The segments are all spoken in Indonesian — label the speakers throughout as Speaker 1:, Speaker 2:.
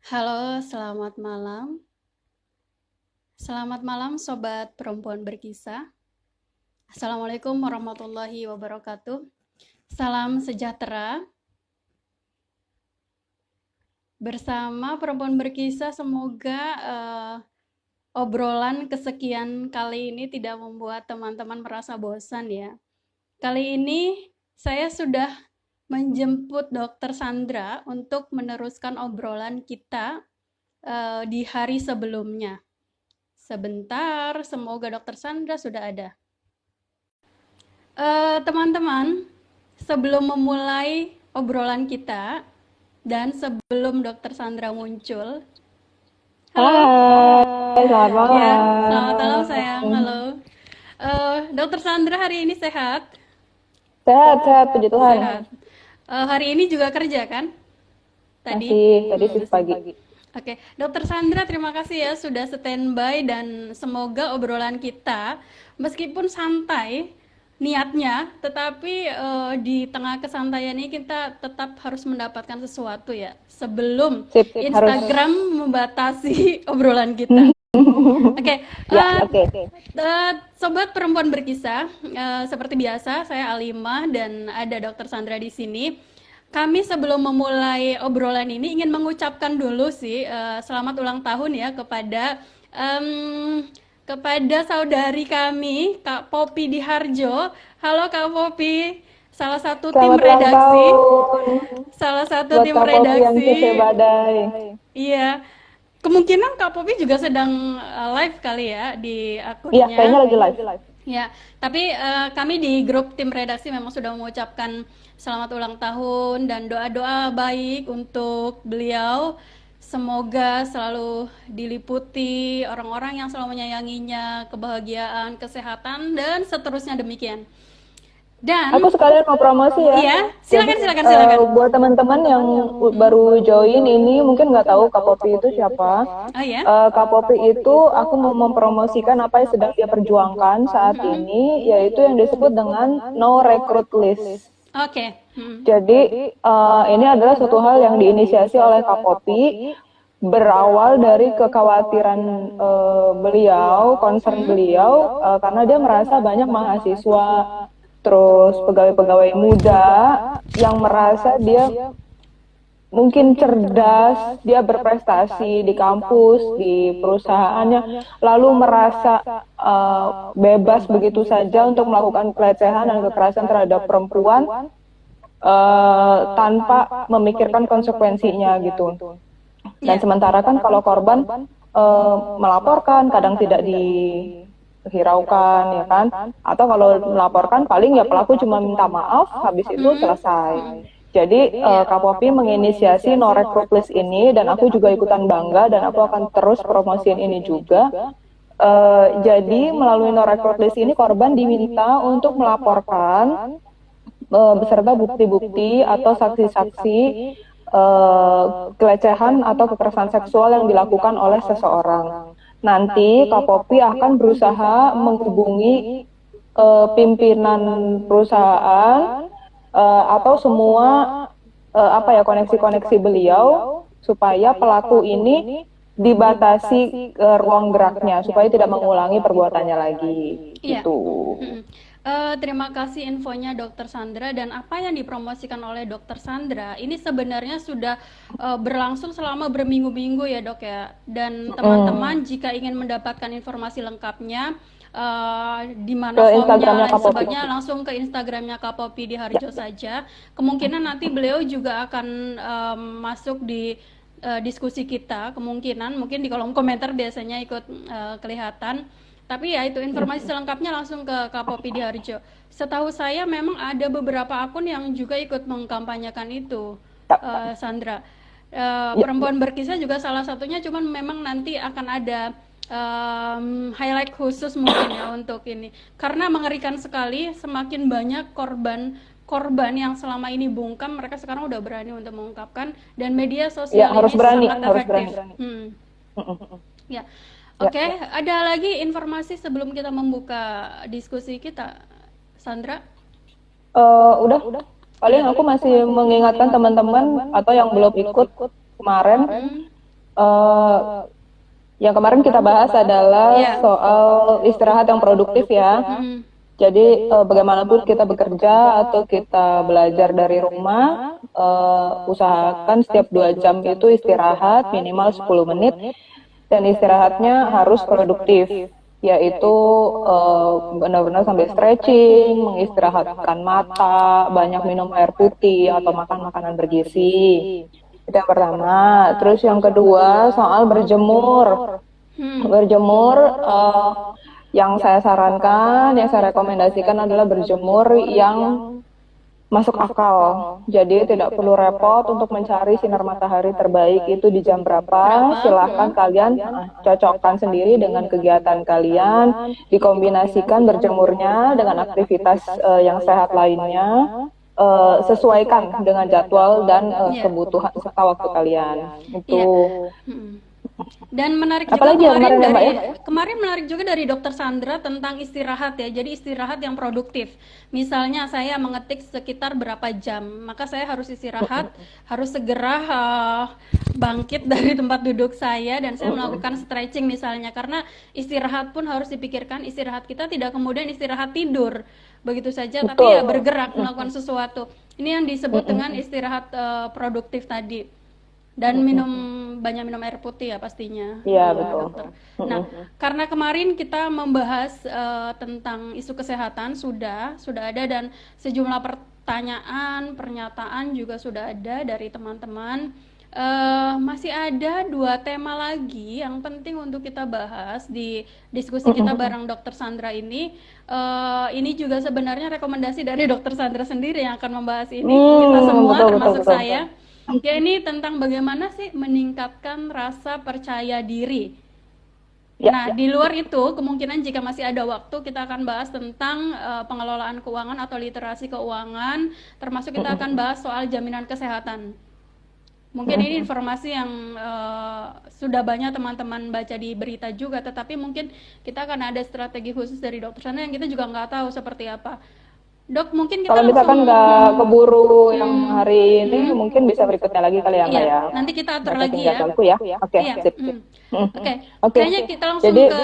Speaker 1: Halo, selamat malam. Selamat malam, sobat perempuan berkisah. Assalamualaikum warahmatullahi wabarakatuh. Salam sejahtera. Bersama perempuan berkisah, semoga obrolan kesekian kali ini tidak membuat teman-teman merasa bosan ya. Kali ini saya sudah menjemput Dr. Sandra untuk meneruskan obrolan kita di hari sebelumnya. Sebentar, semoga Dr. Sandra sudah ada. Teman-teman, sebelum memulai obrolan kita dan sebelum Dr. Sandra muncul, halo.
Speaker 2: Hai, selamat
Speaker 1: Ya, selamat malam sayang.
Speaker 2: malam.
Speaker 1: Halo. Dr. Sandra hari ini sehat?
Speaker 2: Sehat, sehat, puji Tuhan.
Speaker 1: Sehat. Hari ini juga kerja kan? Tadi?
Speaker 2: Tadi shift
Speaker 1: Masih
Speaker 2: pagi.
Speaker 1: pagi. Oke, Dokter Sandra, terima kasih ya sudah standby dan semoga obrolan kita meskipun santai niatnya, tetapi di tengah kesantaian ini kita tetap harus mendapatkan sesuatu ya sebelum
Speaker 2: Sip, harus.
Speaker 1: Instagram membatasi obrolan kita. Oke,
Speaker 2: Ya, oke.
Speaker 1: sobat perempuan berkisah, seperti biasa saya Alimah dan ada Dokter Sandra di sini. Kami sebelum memulai obrolan ini ingin mengucapkan dulu sih selamat ulang tahun ya em, kepada saudari kami Kak Popi di Harjo. Halo Kak Popi, salah satu tim
Speaker 2: Selamat ulang
Speaker 1: redaksi,
Speaker 2: tahun
Speaker 1: salah satu
Speaker 2: buat
Speaker 1: tim
Speaker 2: Kak Popi yang
Speaker 1: redaksi.
Speaker 2: kece badai.
Speaker 1: Iya, kemungkinan Kak Popi juga sedang live kali ya di
Speaker 2: Iya, kayaknya
Speaker 1: akunnya.
Speaker 2: lagi live.
Speaker 1: Ya, tapi kami di grup tim redaksi memang sudah mengucapkan selamat ulang tahun dan doa-doa baik untuk beliau. Semoga selalu diliputi orang-orang yang selalu menyayanginya, kebahagiaan, kesehatan, dan seterusnya demikian. Dan,
Speaker 2: Aku sekalian mau promosi ya.
Speaker 1: iya,
Speaker 2: Jadi,
Speaker 1: silakan.
Speaker 2: buat teman-teman yang baru join ini, mungkin nggak tahu Kak Popi itu siapa.
Speaker 1: Oh ya,
Speaker 2: Kak Popi itu aku mau mempromosikan apa yang sedang dia perjuangkan saat ini, yaitu yang disebut dengan No Recruit List.
Speaker 1: oke.
Speaker 2: Jadi ini adalah suatu hal yang diinisiasi oleh Kak Popi, berawal dari kekhawatiran beliau, concern beliau, karena dia merasa banyak mahasiswa, terus pegawai-pegawai muda yang merasa dia mungkin cerdas, dia berprestasi di kampus, di perusahaannya, lalu merasa bebas begitu saja untuk melakukan pelecehan dan kekerasan terhadap perempuan tanpa memikirkan konsekuensinya gitu. Dan
Speaker 1: Ya.
Speaker 2: sementara kan kalau korban melaporkan kadang tidak dihiraukan ya kan, atau kalau melaporkan paling ya pelaku cuma minta maaf, habis itu selesai. Jadi Kak Popi menginisiasi No Recruit List ini dan aku juga ikutan bangga dan aku akan terus promosiin ini juga. Jadi melalui No Recruit List ini korban diminta untuk melaporkan beserta bukti-bukti atau saksi-saksi pelecehan atau kekerasan seksual yang dilakukan oleh seseorang. Nanti Kak Popi akan berusaha menghubungi pimpinan perusahaan atau semua koneksi-koneksi beliau supaya pelaku ini dibatasi ruang geraknya supaya tidak mengulangi perbuatannya lagi.
Speaker 1: Iya.
Speaker 2: Gitu.
Speaker 1: Terima kasih infonya Dokter Sandra dan apa yang dipromosikan oleh Dokter Sandra ini sebenarnya sudah berlangsung selama berminggu-minggu ya Dok ya. Dan teman-teman jika ingin mendapatkan informasi lengkapnya di mana
Speaker 2: Ke
Speaker 1: formnya
Speaker 2: Instagramnya
Speaker 1: lain
Speaker 2: Kak Popi.
Speaker 1: sebagainya langsung ke Instagramnya Kak Popi di Harjo saja. Kemungkinan nanti beliau juga akan masuk di diskusi kita, kemungkinan mungkin di kolom komentar biasanya ikut kelihatan. Tapi ya itu informasi selengkapnya langsung ke Kak Popi di Harjo. Setahu saya memang ada beberapa akun yang juga ikut mengkampanyekan itu, Sandra. Perempuan berkisah juga salah satunya, cuman memang nanti akan ada highlight khusus mungkin ya untuk ini. Karena mengerikan sekali, semakin banyak korban yang selama ini bungkam, mereka sekarang udah berani untuk mengungkapkan dan media sosial
Speaker 2: Ya, harus
Speaker 1: ini
Speaker 2: berani,
Speaker 1: sangat
Speaker 2: harus
Speaker 1: efektif.
Speaker 2: berani.
Speaker 1: Ya.
Speaker 2: Ya.
Speaker 1: Oke, ada lagi informasi sebelum kita membuka diskusi kita, Sandra?
Speaker 2: Udah. Paling aku masih mengingatkan teman-teman atau yang belum ikut kemarin, eh, yang kemarin kita bahas adalah
Speaker 1: Iya.
Speaker 2: soal istirahat yang produktif ya.
Speaker 1: Mm-mm.
Speaker 2: Jadi bagaimanapun kita bekerja atau kita belajar dari rumah, usahakan setiap 2 jam itu istirahat minimal 10 menit dan istirahatnya harus produktif, yaitu benar-benar sambil stretching, mengistirahatkan mata, banyak minum air putih atau makan makanan bergizi. Itu yang pertama. Terus yang kedua soal berjemur. Berjemur, yang saya sarankan, yang saya rekomendasikan adalah berjemur yang masuk akal. Jadi tidak perlu repot untuk mencari sinar matahari terbaik itu di jam berapa. Silahkan kalian cocokkan sendiri dengan kegiatan kalian, dikombinasikan berjemurnya dengan aktivitas yang sehat lainnya. Sesuaikan dengan jadwal dan kebutuhan serta waktu kalian. Itu.
Speaker 1: Mm-mm. Dan menarik juga
Speaker 2: Apalagi yang
Speaker 1: kemarin
Speaker 2: kemarin ya, Mbak,
Speaker 1: dari
Speaker 2: ya?
Speaker 1: kemarin menarik juga dari Dokter Sandra tentang istirahat ya. Jadi istirahat yang produktif. Misalnya saya mengetik sekitar berapa jam, maka saya harus istirahat, harus segera bangkit dari tempat duduk saya dan saya melakukan stretching misalnya. Karena istirahat pun harus dipikirkan, istirahat kita tidak kemudian istirahat tidur begitu saja, tapi ya
Speaker 2: Betul.
Speaker 1: bergerak melakukan sesuatu. Ini yang disebut dengan istirahat produktif tadi. Dan banyak minum air putih ya pastinya,
Speaker 2: Iya, betul.
Speaker 1: dokter. Nah, karena kemarin kita membahas tentang isu kesehatan sudah ada dan sejumlah pertanyaan, pernyataan juga sudah ada dari teman-teman. Masih ada 2 tema lagi yang penting untuk kita bahas di diskusi kita bareng Dokter Sandra ini. Ini juga sebenarnya rekomendasi dari Dokter Sandra sendiri yang akan membahas ini. Kita semua
Speaker 2: Betul,
Speaker 1: termasuk
Speaker 2: betul.
Speaker 1: saya. Ya, ini tentang bagaimana sih meningkatkan rasa percaya diri. Nah, di luar itu, kemungkinan jika masih ada waktu, kita akan bahas tentang pengelolaan keuangan atau literasi keuangan, termasuk kita akan bahas soal jaminan kesehatan. Mungkin ini informasi yang sudah banyak teman-teman baca di berita juga, tetapi mungkin kita akan ada strategi khusus dari dokter sana yang kita juga nggak tahu seperti apa. Dok, mungkin kita
Speaker 2: Kalau misalkan
Speaker 1: langsung
Speaker 2: nggak keburu yang hari ini, mungkin bisa berikutnya lagi kali ya, Mbak
Speaker 1: iya,
Speaker 2: ya.
Speaker 1: nanti kita atur
Speaker 2: Batasin
Speaker 1: lagi ya.
Speaker 2: jadwalku ya. Oke,
Speaker 1: Iya,
Speaker 2: sip.
Speaker 1: Oke.
Speaker 2: Oke.
Speaker 1: Kayaknya kita langsung
Speaker 2: Jadi
Speaker 1: ke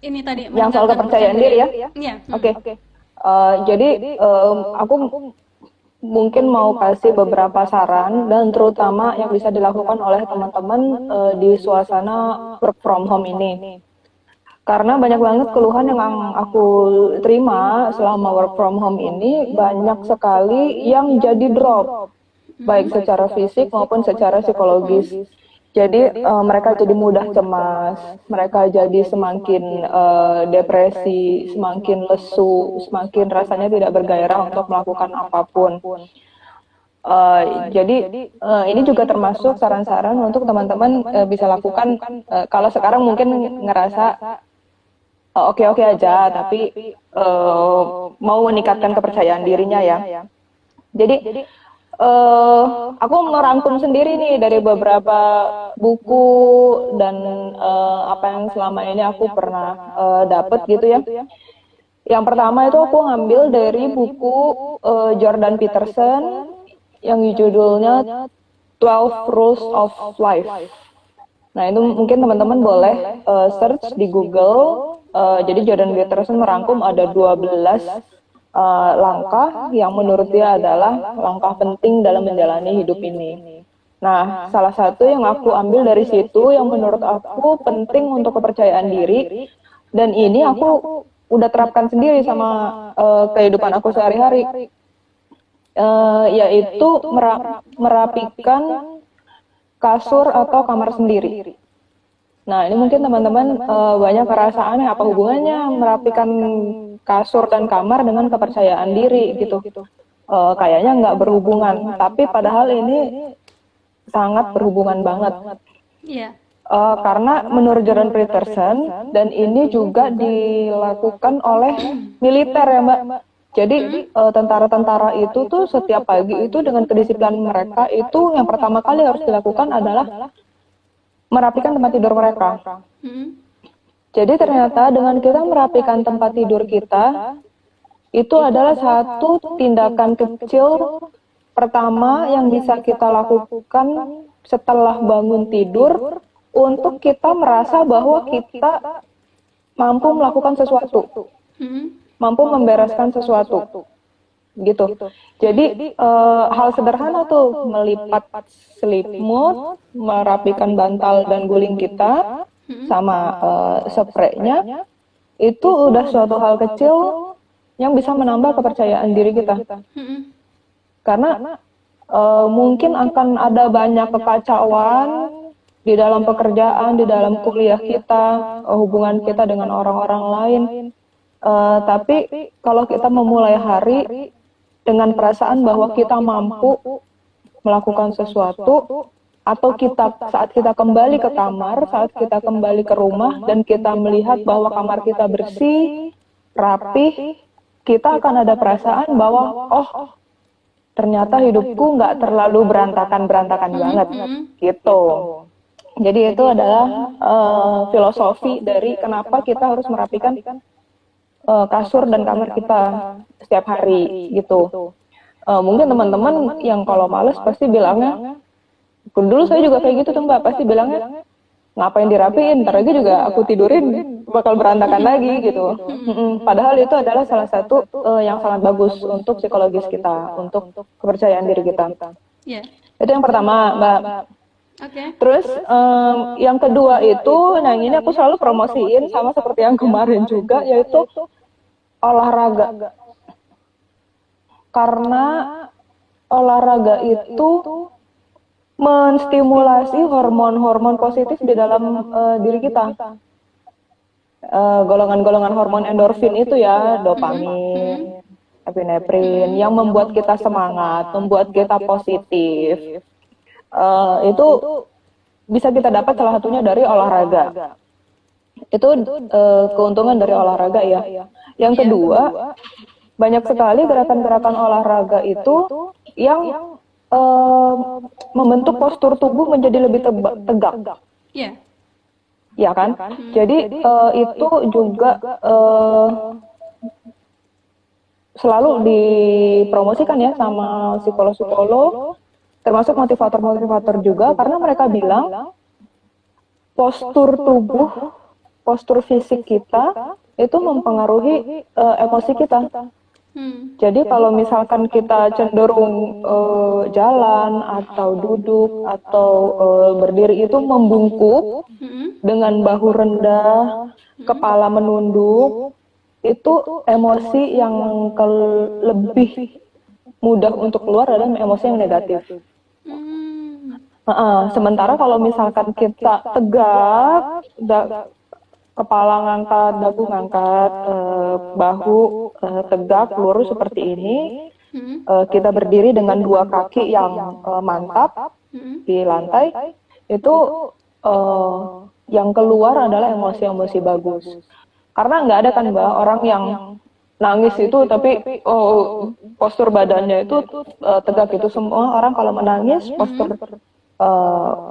Speaker 1: ini tadi
Speaker 2: yang soal
Speaker 1: meningkatkan
Speaker 2: kepercayaan diri ya.
Speaker 1: Iya.
Speaker 2: Oke. Jadi aku mungkin mau kasih beberapa saran dan terutama yang bisa dilakukan oleh teman-teman di suasana work from home ini. Karena banyak banget keluhan yang aku terima selama work from home ini, banyak sekali yang jadi drop, baik secara fisik maupun secara psikologis. Jadi mereka jadi mudah cemas, mereka jadi semakin depresi, semakin lesu, semakin rasanya tidak bergairah untuk melakukan apapun. Jadi ini juga termasuk saran-saran untuk teman-teman bisa lakukan kalau sekarang mungkin ngerasa oke-oke aja, tapi mau meningkatkan kepercayaan dirinya ya. Jadi aku merangkum sendiri nih dari beberapa buku dan apa yang selama ini aku pernah dapat gitu ya. Yang pertama itu aku ngambil dari buku Jordan Peterson yang judulnya 12 Rules of Life. Nah, itu mungkin teman-teman boleh search di Google. Jadi Jordan Peterson merangkum ada 12 langkah yang menurut dia adalah langkah penting dalam menjalani hidup ini. Nah, salah satu yang aku ambil dari situ yang menurut aku penting untuk kepercayaan diri, dan ini aku udah terapkan sendiri sama kehidupan aku sehari-hari, yaitu merapikan kasur atau kamar sendiri. Nah, ini mungkin teman-teman banyak perasaan apa hubungannya merapikan kasur dan kamar dengan kepercayaan diri gitu. Kayaknya nggak berhubungan, tapi padahal ini sangat berhubungan banget.
Speaker 1: Iya.
Speaker 2: Karena menurut Jordan Peterson, dan ini juga dilakukan oleh militer ya, Mbak. Jadi tentara-tentara itu tuh setiap pagi itu dengan kedisiplinan mereka itu yang pertama kali harus dilakukan adalah merapikan tempat tidur mereka. Jadi ternyata dengan kita merapikan tempat tidur kita, itu adalah satu tindakan kecil pertama yang bisa kita lakukan setelah bangun tidur untuk kita merasa bahwa kita mampu melakukan sesuatu, mampu membereskan sesuatu, gitu. Jadi hal sederhana tuh, melipat selimut, merapikan bantal dan guling kita, sama spraynya, itu udah suatu hal kecil yang bisa menambah kepercayaan diri kita. Karena mungkin akan ada banyak kekacauan di dalam pekerjaan, di dalam kuliah kita, hubungan kita dengan orang-orang lain. Tapi kalau kita memulai hari dengan perasaan bahwa kita mampu melakukan sesuatu, atau saat kita kembali ke kamar, saat kita kembali ke rumah, dan kita melihat bahwa kamar kita bersih, rapih, kita akan ada perasaan bahwa, oh, ternyata hidupku nggak terlalu berantakan-berantakan banget, gitu. Jadi itu adalah filosofi dari kenapa kita harus merapikan kasur dan kamar kita setiap hari, gitu. Mungkin teman-teman yang kalau males pasti bilangnya, dulu saya juga kayak gitu tuh Mbak, pasti bilangnya, ngapain dirapiin, ntar lagi juga aku tidurin bakal berantakan lagi, gitu. Padahal itu adalah salah satu yang sangat bagus untuk psikologis kita, untuk kepercayaan diri kita. Itu yang pertama, Mbak. Terus yang kedua itu, nah ini aku selalu promosiin sama seperti yang kemarin juga, yaitu olahraga. Karena olahraga itu menstimulasi hormon-hormon positif di dalam diri kita. Golongan-golongan hormon endorfin itu ya, dopamin, epinefrin, yang membuat kita semangat, membuat kita positif. Itu bisa kita dapat salah satunya dari olahraga. Itu keuntungan dari olahraga ya. Yang kedua, banyak sekali gerakan-gerakan olahraga itu yang membentuk postur tubuh menjadi lebih tegak. Ya kan? Jadi itu juga selalu dipromosikan ya sama psikolog-psikolog, termasuk motivator-motivator juga, karena mereka bilang postur tubuh, postur fisik kita itu mempengaruhi emosi kita. Jadi kalau misalkan kita cenderung jalan atau duduk atau berdiri itu membungkuk dengan bahu rendah, kepala menunduk, itu emosi yang lebih mudah untuk keluar adalah emosi yang negatif. Sementara kalau misalkan kita tegak, kepala ngangkat, dagu ngangkat, bahu tegak, lurus seperti ini. Kita berdiri dengan dua kaki yang mantap di lantai. Itu yang keluar adalah emosi-emosi bagus. Karena nggak ada kan Mbak, orang yang nangis itu tapi postur badannya itu tegak. Itu semua orang kalau menangis postur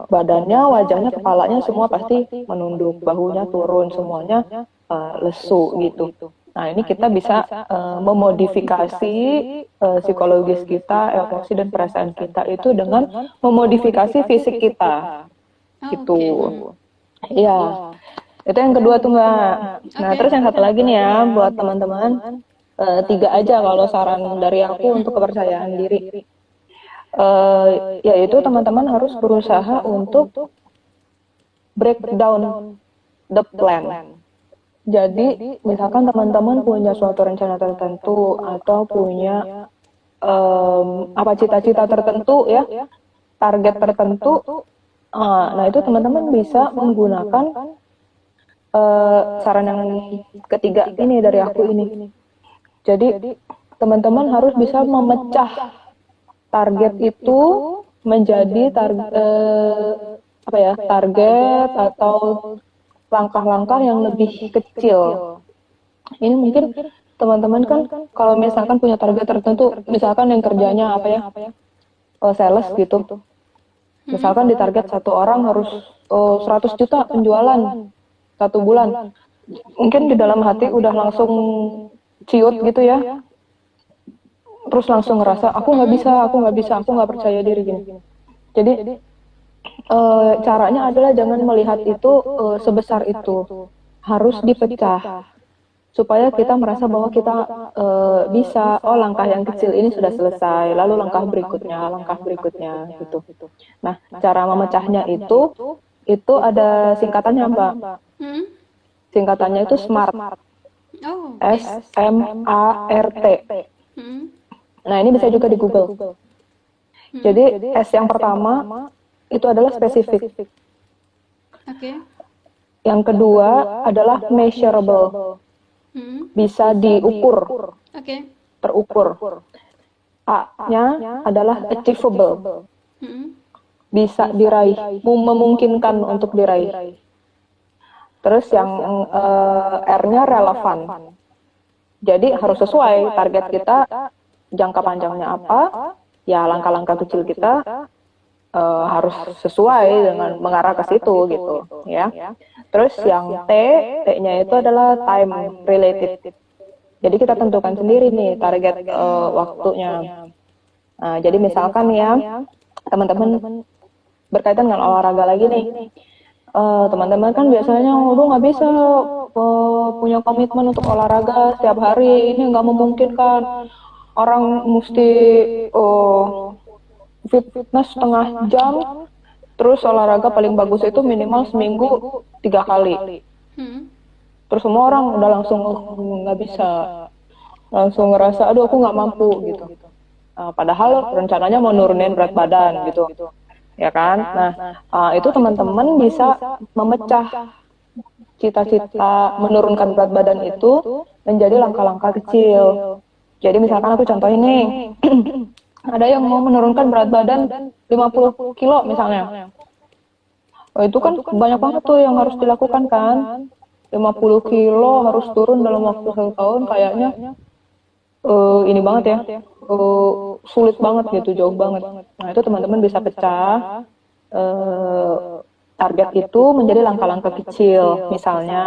Speaker 2: badannya, wajahnya, kepalanya semua pasti menunduk, bahunya turun, semuanya lesu gitu. Nah ini kita bisa memodifikasi psikologis kita, emosi dan perasaan kita itu dengan memodifikasi fisik kita, gitu. Iya, itu yang kedua tuh Mbak. Nah terus yang satu lagi nih ya buat teman-teman, 3 aja kalau saran dari aku untuk kepercayaan diri. Yaitu teman-teman harus berusaha untuk break down the plan. Jadi misalkan teman-teman punya suatu rencana tertentu atau punya cita-cita tertentu ya, target tertentu. Nah itu teman-teman bisa menggunakan saran yang ketiga ini dari aku ini. Jadi teman-teman harus bisa memecah target itu menjadi target atau langkah-langkah yang lebih kecil. Ini mungkin teman-teman kan kalau misalkan punya target tertentu, misalkan yang kerjanya sales gitu. Misalkan di target satu orang harus 100 juta penjualan 1 bulan. Mungkin di dalam hati udah langsung ciut gitu ya. terus langsung ngerasa aku nggak bisa, aku nggak percaya diri gini. Jadi caranya adalah jangan melihat itu sebesar itu, harus dipecah supaya kita merasa bahwa kita bisa, oh langkah yang kecil ini sudah selesai, lalu langkah berikutnya gitu. Nah, cara memecahnya itu ada singkatannya Mbak.
Speaker 1: Hmm?
Speaker 2: Singkatannya itu SMART,
Speaker 1: Oh, oke.
Speaker 2: SMART.
Speaker 1: Hmm?
Speaker 2: Nah, ini bisa juga di Google. Jadi S yang pertama itu adalah spesifik.
Speaker 1: Oke.
Speaker 2: Yang kedua adalah measurable,
Speaker 1: Hmm?
Speaker 2: bisa diukur,
Speaker 1: Oke.
Speaker 2: terukur. A-nya adalah achievable,
Speaker 1: Hmm?
Speaker 2: bisa diraih, memungkinkan untuk diraih. Terus yang R-nya relevan, jadi harus sesuai target kita, jangka panjangnya apa, ya langkah-langkah kecil kita harus sesuai dengan mengarah ke situ gitu ya. Terus yang T-nya itu adalah time related. Jadi kita tentukan sendiri nih target waktunya. Nah, jadi misalkan ya teman-teman berkaitan dengan olahraga lagi nih. Teman-teman kan biasanya udah nggak bisa punya komitmen untuk olahraga setiap hari, ini nggak memungkinkan. Orang mesti fitness setengah jam, terus olahraga paling bagus itu minimal seminggu 3 kali.
Speaker 1: Hmm?
Speaker 2: Terus semua orang udah langsung nggak bisa, langsung ngerasa aduh aku nggak mampu gitu. Padahal rencananya mau nurunin berat badan gitu, ya kan? Nah, itu teman-teman bisa memecah cita-cita menurunkan berat badan itu menjadi langkah-langkah kecil. Jadi misalkan aku contoh ini, ada yang mau menurunkan berat badan 50 kilo misalnya. Oh, itu kan banyak banget tuh yang harus dilakukan kan. 50 kilo harus turun dalam waktu 1 tahun, kayaknya ini banget ya, sulit banget gitu, jauh banget. Nah, itu teman-teman bisa pecah target itu menjadi langkah-langkah kecil. Misalnya,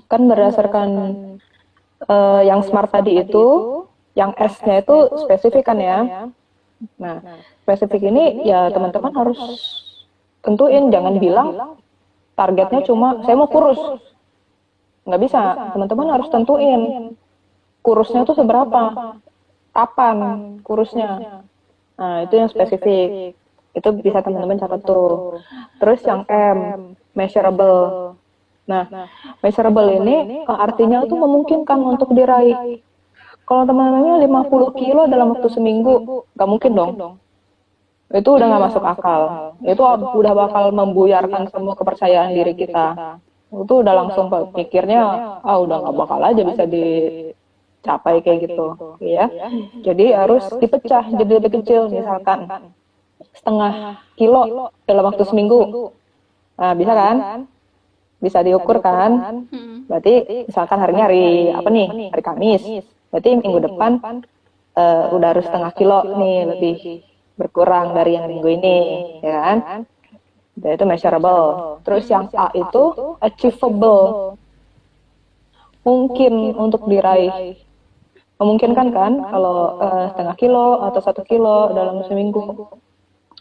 Speaker 2: kan berdasarkan yang SMART tadi itu, yang S-nya itu spesifik kan ya. Nah, spesifik ini ya teman-teman harus tentuin, jangan bilang targetnya cuma saya mau kurus. Nggak bisa, teman-teman harus tentuin kurusnya itu seberapa, kapan kurusnya. Nah, itu yang spesifik. Itu bisa teman-teman catat tuh. Terus yang M, measurable. Nah, measurable ini artinya itu memungkinkan untuk diraih. Kalau teman-temannya 50 kilo dalam waktu seminggu, nggak mungkin dong. Itu udah nggak masuk akal. Itu udah bakal membuyarkan semua kepercayaan diri kita. Itu udah langsung pikirnya, udah nggak bakal aja bisa dicapai kayak gitu, ya. Jadi harus dipecah jadi lebih kecil, misalkan setengah kilo dalam waktu seminggu. Nah, bisa kan? Bisa diukur kan? Berarti misalkan harinya hari apa nih? Hari Kamis. Berarti minggu depan udah harus setengah kilo nih, lebih berkurang dari yang minggu ini, ya kan? Dan itu measurable. Terus yang A itu achievable, mungkin untuk diraih. Memungkinkan kan kalau setengah kilo atau 1 kilo dalam seminggu.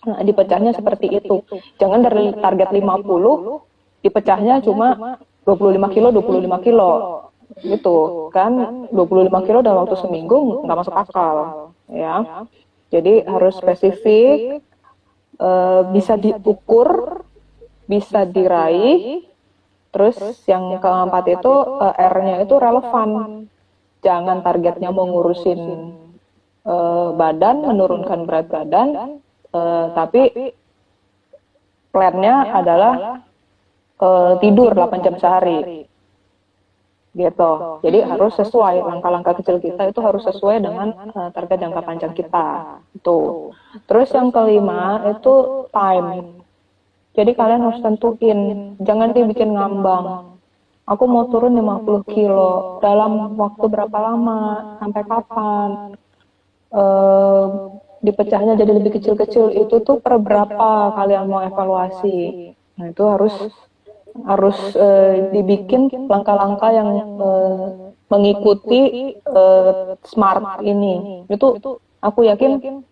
Speaker 2: Nah, dipecahnya seperti itu. Jangan dari target 50, dipecahnya cuma 25 kilo, 25 kilo. Gitu, kan 25 kilo dalam waktu seminggu nggak masuk akal. Ya. Jadi harus spesifik, bisa diukur, bisa diraih. Terus yang keempat itu R-nya itu relevan. Jangan targetnya mau ngurusin badan, menurunkan berat badan, tapi plan-nya adalah tidur 8 jam sehari. Gitu. Jadi harus sesuai, langkah-langkah kecil kita itu harus sesuai dengan target jangka panjang kita. Itu. Terus yang kelima itu time. Jadi kalian harus tentuin, jangan dibikin ngambang. Aku mau turun 50 kilo, dalam waktu berapa lama, sampai kapan. Dipecahnya jadi lebih kecil-kecil, itu tuh per berapa kalian mau evaluasi. Nah, itu harus dibikin langkah-langkah yang mengikuti smart ini. Itu aku yakin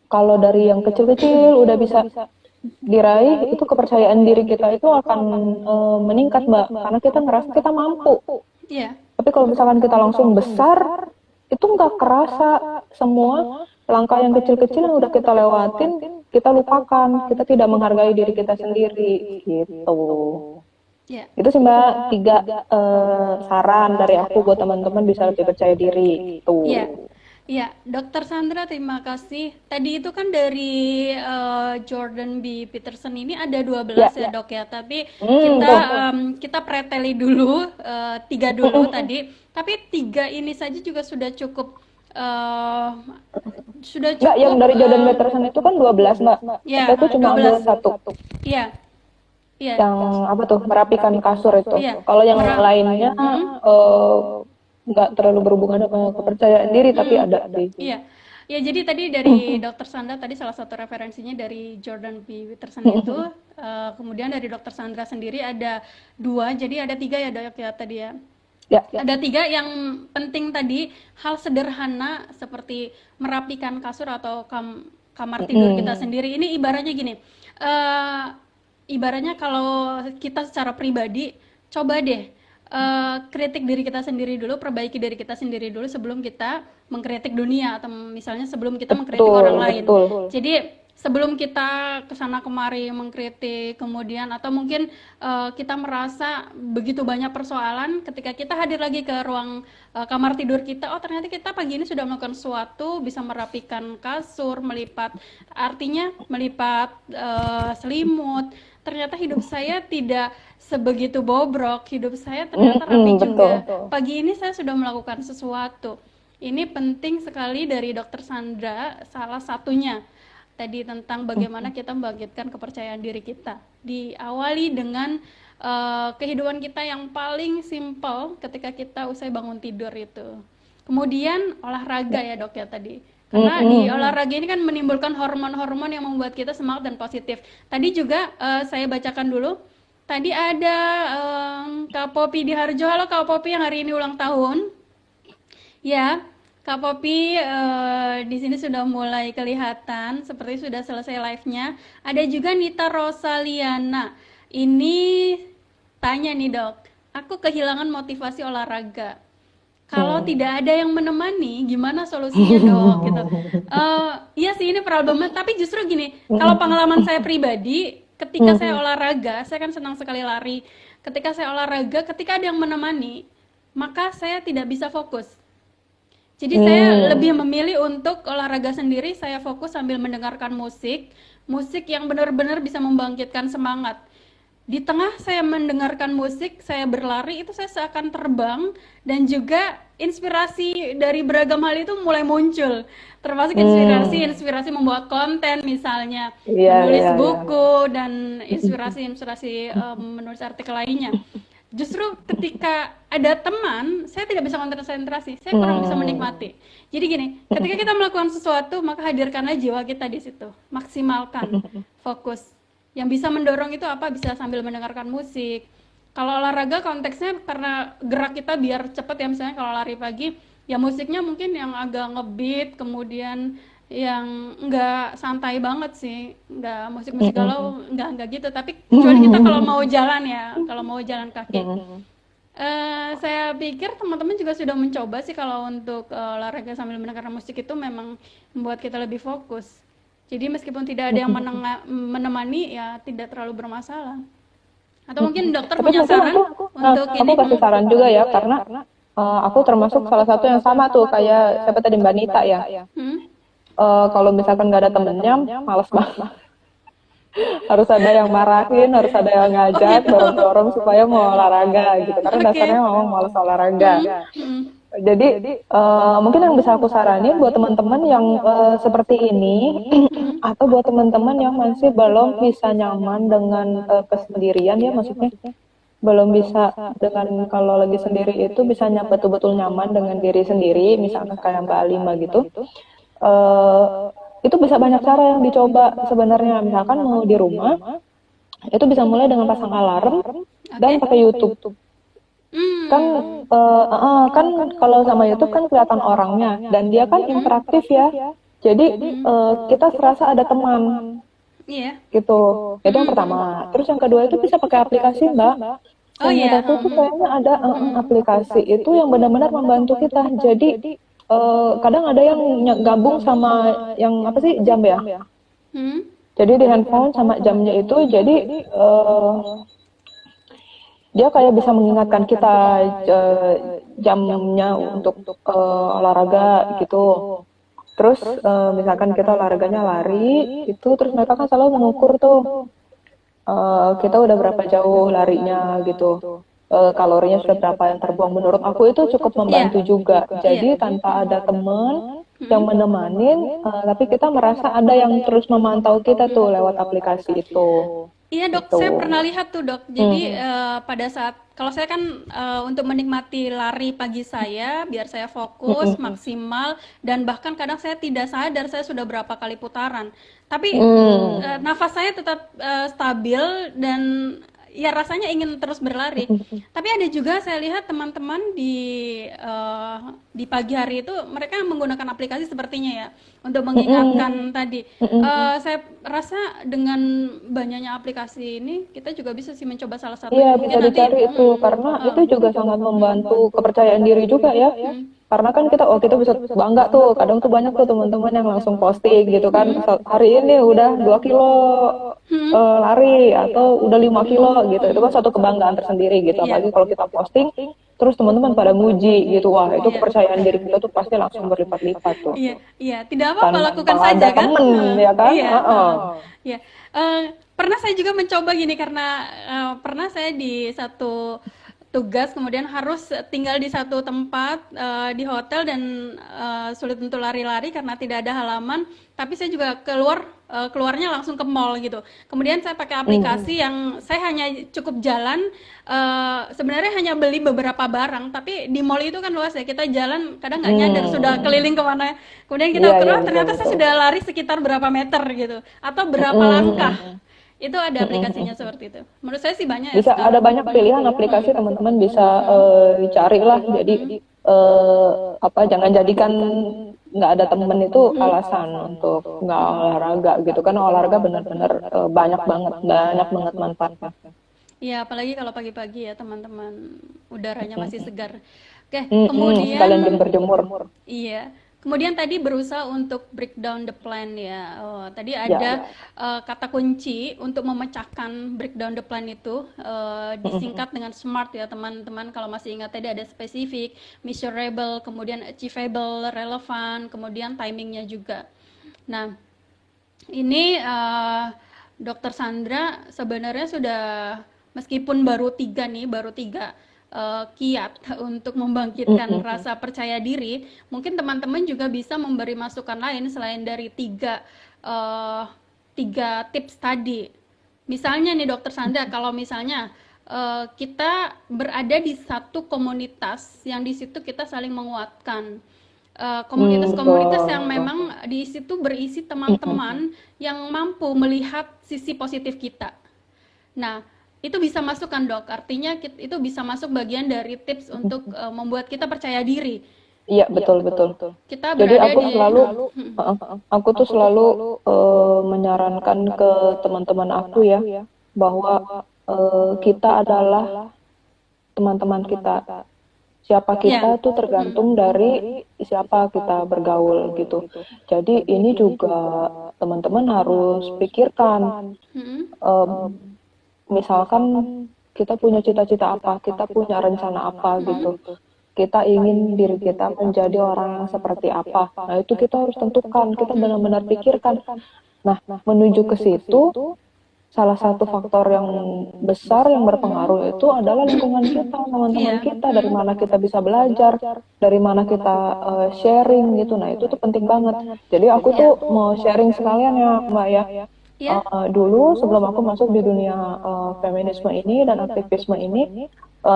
Speaker 2: kalau dari yang kecil-kecil udah bisa diraih, itu kepercayaan diri kita itu akan meningkat, Mbak, karena kita ngerasa kita mampu.
Speaker 1: Iya.
Speaker 2: Tapi kalau misalkan kita langsung besar, itu nggak kerasa. Semua langkah yang kecil-kecil yang udah kita lewatin, kita lupakan. Kita tidak menghargai diri kita sendiri, gitu.
Speaker 1: Iya.
Speaker 2: Itu sih, Mbak, 3 saran dari aku buat teman-teman bisa lebih percaya diri. Tuh.
Speaker 1: Iya. Iya, Dokter Sandra, terima kasih. Tadi itu kan dari Jordan B. Peterson ini ada 12 ya, Dok ya. Tapi kita preteli dulu 3 dulu tadi. Tapi 3 ini saja juga sudah cukup
Speaker 2: Enggak, yang dari Jordan Peterson itu kan 12, Mbak.
Speaker 1: Ya,
Speaker 2: Aku cuma ambil 1.
Speaker 1: Iya. Iya.
Speaker 2: Yang apa tuh, merapikan kasur itu.
Speaker 1: Iya.
Speaker 2: Kalau yang lainnya nggak terlalu berhubungan dengan kepercayaan diri, tapi ada sih.
Speaker 1: Iya. Ya, jadi tadi dari Dokter Sandra tadi salah satu referensinya dari Jordan B. Peterson itu, kemudian dari Dokter Sandra sendiri ada 2, jadi ada 3 ya, Dok ya tadi ya.
Speaker 2: Ya.
Speaker 1: Ada 3 yang penting tadi, hal sederhana seperti merapikan kasur atau kamar tidur kita sendiri. Ini ibaratnya gini, ibaratnya kalau kita secara pribadi, coba deh kritik diri kita sendiri dulu, perbaiki diri kita sendiri dulu sebelum kita mengkritik dunia, atau misalnya sebelum kita mengkritik orang lain. Jadi sebelum kita kesana kemari mengkritik, kemudian atau mungkin kita merasa begitu banyak persoalan, ketika kita hadir lagi ke ruang kamar tidur kita, oh ternyata kita pagi ini sudah melakukan sesuatu, bisa merapikan kasur, melipat selimut. Ternyata hidup saya tidak sebegitu bobrok, hidup saya ternyata rapi juga. Pagi ini saya sudah melakukan sesuatu. Ini penting sekali dari Dokter Sandra, salah satunya tadi tentang bagaimana kita membangkitkan kepercayaan diri kita. Diawali dengan kehidupan kita yang paling simpel ketika kita usai bangun tidur itu. Kemudian olahraga ya, Dok ya tadi. Karena di olahraga ini kan menimbulkan hormon-hormon yang membuat kita semangat dan positif. Tadi juga saya bacakan dulu. Tadi ada Kak Popi di Harjo. Halo Kak Popi yang hari ini ulang tahun. Ya, Kak Popi di sini sudah mulai kelihatan, seperti sudah selesai live-nya. Ada juga Nita Rosaliana. Ini tanya nih, Dok. Aku kehilangan motivasi olahraga. Kalau tidak ada yang menemani, gimana solusinya, Dok? Gitu. Iya sih, ini problemnya. Tapi justru gini, kalau pengalaman saya pribadi, ketika saya olahraga, saya kan senang sekali lari. Ketika saya olahraga, ketika ada yang menemani, maka saya tidak bisa fokus. Jadi saya lebih memilih untuk olahraga sendiri, saya fokus sambil mendengarkan musik yang benar-benar bisa membangkitkan semangat. Di tengah saya mendengarkan musik, saya berlari, itu saya seakan terbang, dan juga inspirasi dari beragam hal itu mulai muncul. Termasuk inspirasi membuat konten misalnya, menulis buku, dan inspirasi menulis artikel lainnya. Justru ketika ada teman, saya tidak bisa konsentrasi, saya kurang bisa menikmati. Jadi gini, ketika kita melakukan sesuatu, maka hadirkanlah jiwa kita di situ, maksimalkan, fokus. Yang bisa mendorong itu apa? Bisa sambil mendengarkan musik. Kalau olahraga konteksnya karena gerak kita biar cepat ya, misalnya kalau lari pagi, ya musiknya mungkin yang agak ngebeat, kemudian yang enggak santai banget sih, enggak musik-musik galau, enggak gitu. Tapi kecuali kita kalau mau jalan ya, kalau mau jalan kaki. Saya pikir teman-teman juga sudah mencoba sih kalau untuk olahraga sambil mendengarkan musik itu memang membuat kita lebih fokus. Jadi meskipun tidak ada yang menemani, ya tidak terlalu bermasalah. Atau mungkin dokter punya saran untuk ini?
Speaker 2: Aku kasih saran juga ya, karena aku termasuk salah satu yang sama tuh kayak siapa tadi, Mbak Nita ya. Kalau misalkan nggak ada temennya, males banget. Harus ada yang marahin, harus ada yang ngajak, dorong-dorong supaya mau olahraga gitu. Karena dasarnya memang males olahraga. Jadi mungkin yang bisa aku saranin buat teman-teman yang seperti ini, atau buat teman-teman yang masih belum bisa nyaman dengan kesendirian ya, maksudnya belum bisa dengan kalau lagi sendiri itu bisa betul-betul nyaman dengan diri sendiri, misalnya kayak Mbak Alima gitu. Itu bisa banyak cara yang dicoba sebenarnya. Misalkan mau di rumah, itu bisa mulai dengan pasang alarm dan pakai YouTube. Kan
Speaker 1: Hmm.
Speaker 2: kan kalau sama YouTube kan kelihatan orangnya dan dia kan
Speaker 1: Hmm.
Speaker 2: interaktif ya. Jadi
Speaker 1: Hmm.
Speaker 2: kita serasa ada teman
Speaker 1: Iya.
Speaker 2: gitu. Itu yang
Speaker 1: Hmm. Hmm.
Speaker 2: pertama. Terus yang kedua itu bisa pakai aplikasi, Mbak.
Speaker 1: Oh
Speaker 2: Seingat
Speaker 1: iya.
Speaker 2: aku tuh kayaknya ada aplikasi itu yang benar-benar membantu kita. Jadi kadang ada yang gabung sama yang apa sih jam ya.
Speaker 1: Hmm.
Speaker 2: Jadi di handphone sama jamnya itu jadi dia kayak bisa mengingatkan kita jamnya untuk olahraga gitu. Terus misalkan kita olahraganya lari itu terus mereka kan selalu mengukur tuh kita udah berapa jauh larinya gitu. Kalorinya sudah berapa yang terbuang. Menurut aku itu cukup
Speaker 1: Iya.
Speaker 2: membantu juga.
Speaker 1: Iya.
Speaker 2: Jadi tanpa ada teman yang
Speaker 1: Hmm.
Speaker 2: menemanin, tapi kita merasa ada yang terus memantau kita tuh lewat aplikasi itu.
Speaker 1: Iya dok,
Speaker 2: Gitu.
Speaker 1: saya pernah lihat tuh dok. Jadi pada saat kalau saya kan untuk menikmati lari pagi saya, biar saya fokus maksimal dan bahkan kadang saya tidak sadar saya sudah berapa kali putaran. Tapi nafas saya tetap stabil dan ya rasanya ingin terus berlari. Tapi ada juga saya lihat teman-teman di pagi hari itu mereka menggunakan aplikasi sepertinya ya untuk mengingatkan tadi. Saya rasa dengan banyaknya aplikasi ini kita juga bisa sih mencoba salah
Speaker 2: Iya,
Speaker 1: satunya.
Speaker 2: bisa
Speaker 1: Mungkin nanti
Speaker 2: dicari itu karena itu juga sangat membantu kepercayaan diri juga ya. Karena kan kita kita bisa bangga tuh. Kadang tuh banyak tuh teman-teman yang langsung posting gitu kan. Hari ini udah 2 kilo lari atau udah 5 kilo gitu. Itu kan satu kebanggaan tersendiri gitu.
Speaker 1: iya.
Speaker 2: Apalagi kalau kita posting terus teman-teman pada muji gitu. Wah, itu kepercayaan diri kita tuh pasti langsung berlipat-lipat tuh.
Speaker 1: Iya, iya, tidak apa-apa
Speaker 2: Tanpa
Speaker 1: lakukan saja
Speaker 2: ada
Speaker 1: kan?
Speaker 2: temen ya kan?
Speaker 1: Iya,
Speaker 2: Heeh.
Speaker 1: iya. Pernah saya juga mencoba gini karena pernah saya di satu tugas kemudian harus tinggal di satu tempat di hotel dan sulit untuk lari-lari karena tidak ada halaman. Tapi saya juga keluarnya langsung ke mall gitu. Kemudian saya pakai aplikasi yang saya hanya cukup jalan. Sebenarnya hanya beli beberapa barang, tapi di mall itu kan luas ya. Kita jalan kadang nggak nyadar sudah keliling kemana. Kemudian kita
Speaker 2: Iya,
Speaker 1: ukur,
Speaker 2: iya
Speaker 1: "Oh,
Speaker 2: betul
Speaker 1: ternyata saya
Speaker 2: betul.
Speaker 1: sudah lari sekitar berapa meter gitu, atau berapa langkah. Itu ada aplikasinya seperti itu. Menurut saya sih banyak ya
Speaker 2: Bisa ada
Speaker 1: sekarang.
Speaker 2: banyak pilihan aplikasi teman-teman bisa cari lah. Jadi apa jangan jadikan nggak ada temen itu alasan untuk nggak olahraga gitu kan olahraga benar-benar banyak banget manfaatnya.
Speaker 1: Iya, apalagi kalau pagi-pagi ya teman-teman, udaranya masih segar. Oke,
Speaker 2: Sekalian
Speaker 1: kemudian
Speaker 2: berjemur.
Speaker 1: iya. Kemudian tadi berusaha untuk break down the plan ya. Oh, tadi
Speaker 2: Ya.
Speaker 1: ada kata kunci untuk memecahkan break down the plan itu disingkat dengan SMART ya teman-teman. Kalau masih ingat tadi ada spesifik, measurable, kemudian achievable, relevant, kemudian timingnya juga. Nah, ini Dokter Sandra sebenarnya sudah meskipun baru tiga kiat untuk membangkitkan rasa percaya diri, mungkin teman-teman juga bisa memberi masukan lain selain dari eh, tiga tips tadi. Misalnya nih Dokter Sandra, kalau misalnya kita berada di satu komunitas yang di situ kita saling menguatkan, komunitas-komunitas yang
Speaker 2: Betul.
Speaker 1: memang di situ berisi teman-teman yang mampu melihat sisi positif kita. Nah, itu bisa masuk kan dok? Artinya itu bisa masuk bagian dari tips untuk membuat kita percaya diri.
Speaker 2: Iya betul betul.
Speaker 1: Kita
Speaker 2: Jadi
Speaker 1: berada
Speaker 2: aku
Speaker 1: di
Speaker 2: selalu aku tuh selalu menyarankan ke teman-teman aku ya bahwa kita adalah teman-teman kita. Siapa
Speaker 1: ya.
Speaker 2: kita tuh tergantung dari siapa kita bergaul gitu. Jadi ini juga teman-teman harus pikirkan.
Speaker 1: Mm-mm.
Speaker 2: Misalkan kita punya cita-cita apa, kita punya rencana apa gitu. Kita ingin diri kita menjadi orang yang seperti apa. Nah itu kita harus tentukan, kita benar-benar pikirkan. Nah menuju ke situ, salah satu faktor yang besar yang berpengaruh itu adalah lingkungan kita, teman-teman
Speaker 1: Iya.
Speaker 2: kita, dari mana kita bisa belajar, dari mana kita sharing gitu. Nah, itu tuh penting banget. Jadi aku tuh mau sharing sekalian ya, Mbak ya.
Speaker 1: Iya.
Speaker 2: Dulu sebelum aku masuk di dunia feminisme ini dan aktivisme ini,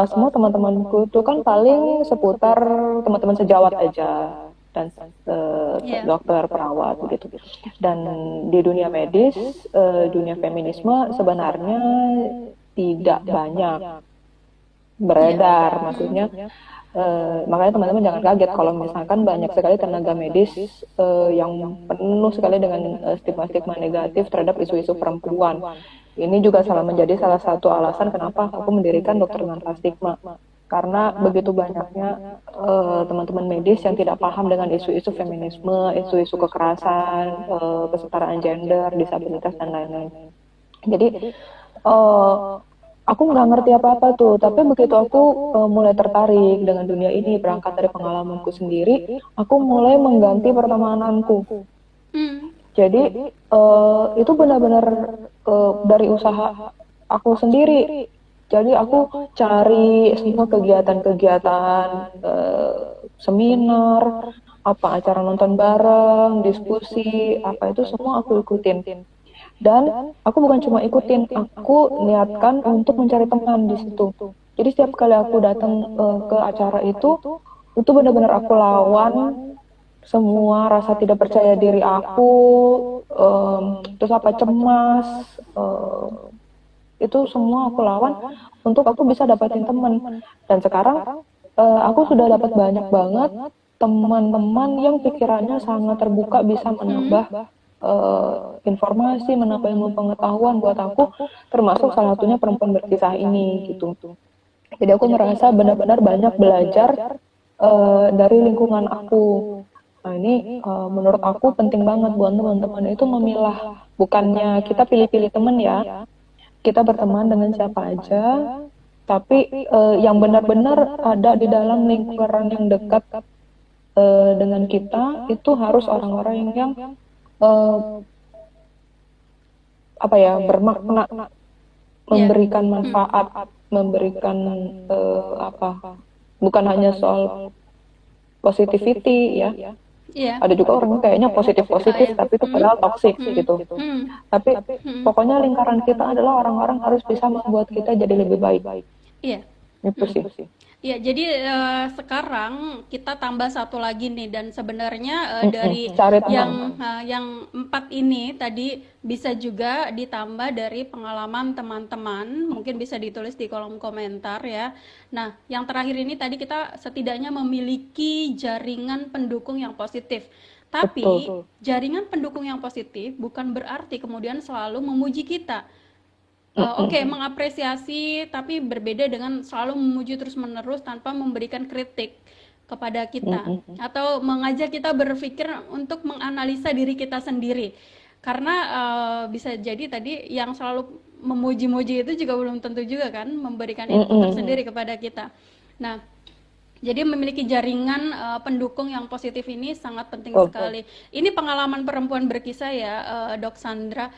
Speaker 2: semua teman-temanku itu kan paling seputar teman-teman sejawat aja dan
Speaker 1: Iya.
Speaker 2: dokter, perawat begitu. Dan di dunia medis, dunia feminisme sebenarnya tidak banyak
Speaker 1: Iya.
Speaker 2: beredar.
Speaker 1: Mm.
Speaker 2: Maksudnya makanya teman-teman jangan kaget kalau misalkan banyak sekali tenaga medis yang penuh sekali dengan stigma-stigma negatif terhadap isu-isu perempuan. Ini juga menjadi salah satu alasan kenapa aku mendirikan Dokter Tanpa Stigma. Karena begitu banyaknya teman-teman medis yang tidak paham dengan isu-isu feminisme, isu-isu kekerasan, kesetaraan gender, disabilitas, dan lain-lain. Jadi eh, aku nggak ngerti apa-apa tuh, tapi begitu aku mulai tertarik dengan dunia ini, berangkat dari pengalamanku sendiri, aku mulai mengganti pertemananku.
Speaker 1: Mm.
Speaker 2: Jadi itu benar-benar dari usaha aku sendiri. Jadi aku cari semua kegiatan-kegiatan, seminar, apa acara nonton bareng, diskusi, apa itu semua aku ikutin. Dan aku bukan cuma ikutin, aku niatkan untuk mencari teman di situ. Jadi setiap kali aku datang ke acara itu benar-benar aku lawan semua rasa tidak percaya diri aku, terus apa cemas, itu semua aku lawan untuk aku bisa dapatin teman. Dan sekarang aku sudah dapat banyak banget teman-teman yang pikirannya sangat terbuka, bisa menambah informasi, menambah ilmu pengetahuan buat aku, termasuk salah satunya perempuan berkisah ini gitu. Jadi aku merasa benar-benar banyak belajar dari lingkungan aku. Nah ini menurut aku penting banget buat teman-teman itu memilah, bukannya kita pilih-pilih teman ya, kita berteman dengan siapa aja, tapi yang benar-benar ada di dalam lingkaran yang dekat dengan kita itu harus orang-orang yang eh, apa ya, bermakna,
Speaker 1: Iya.
Speaker 2: memberikan
Speaker 1: Mm.
Speaker 2: manfaat, memberikan apa, bukan hanya soal positivity ya.
Speaker 1: Iya.
Speaker 2: Ada juga orang kayaknya
Speaker 1: Ah,
Speaker 2: positif-positif
Speaker 1: ya.
Speaker 2: tapi itu
Speaker 1: Mm.
Speaker 2: padahal toxic
Speaker 1: Mm.
Speaker 2: gitu.
Speaker 1: Mm.
Speaker 2: Tapi
Speaker 1: Mm.
Speaker 2: pokoknya lingkaran kita adalah orang-orang harus bisa membuat kita jadi lebih baik.
Speaker 1: Iya.
Speaker 2: Itu
Speaker 1: Mm.
Speaker 2: sih.
Speaker 1: Ya, jadi sekarang kita tambah satu lagi nih, dan sebenarnya dari
Speaker 2: Cari
Speaker 1: yang
Speaker 2: teman.
Speaker 1: yang 4 ini tadi bisa juga ditambah dari pengalaman teman-teman, mungkin bisa ditulis di kolom komentar ya. Nah, yang terakhir ini tadi kita setidaknya memiliki jaringan pendukung yang positif. Tapi
Speaker 2: Betul.
Speaker 1: jaringan pendukung yang positif bukan berarti kemudian selalu memuji kita. Oke, mengapresiasi tapi berbeda dengan selalu memuji terus-menerus tanpa memberikan kritik kepada kita atau mengajak kita berpikir untuk menganalisa diri kita sendiri. Karena bisa jadi tadi yang selalu memuji-muji itu juga belum tentu juga kan memberikan input tersendiri kepada kita. Nah, jadi memiliki jaringan pendukung yang positif ini sangat penting sekali. Ini pengalaman perempuan berkisah ya, Dok Sandra.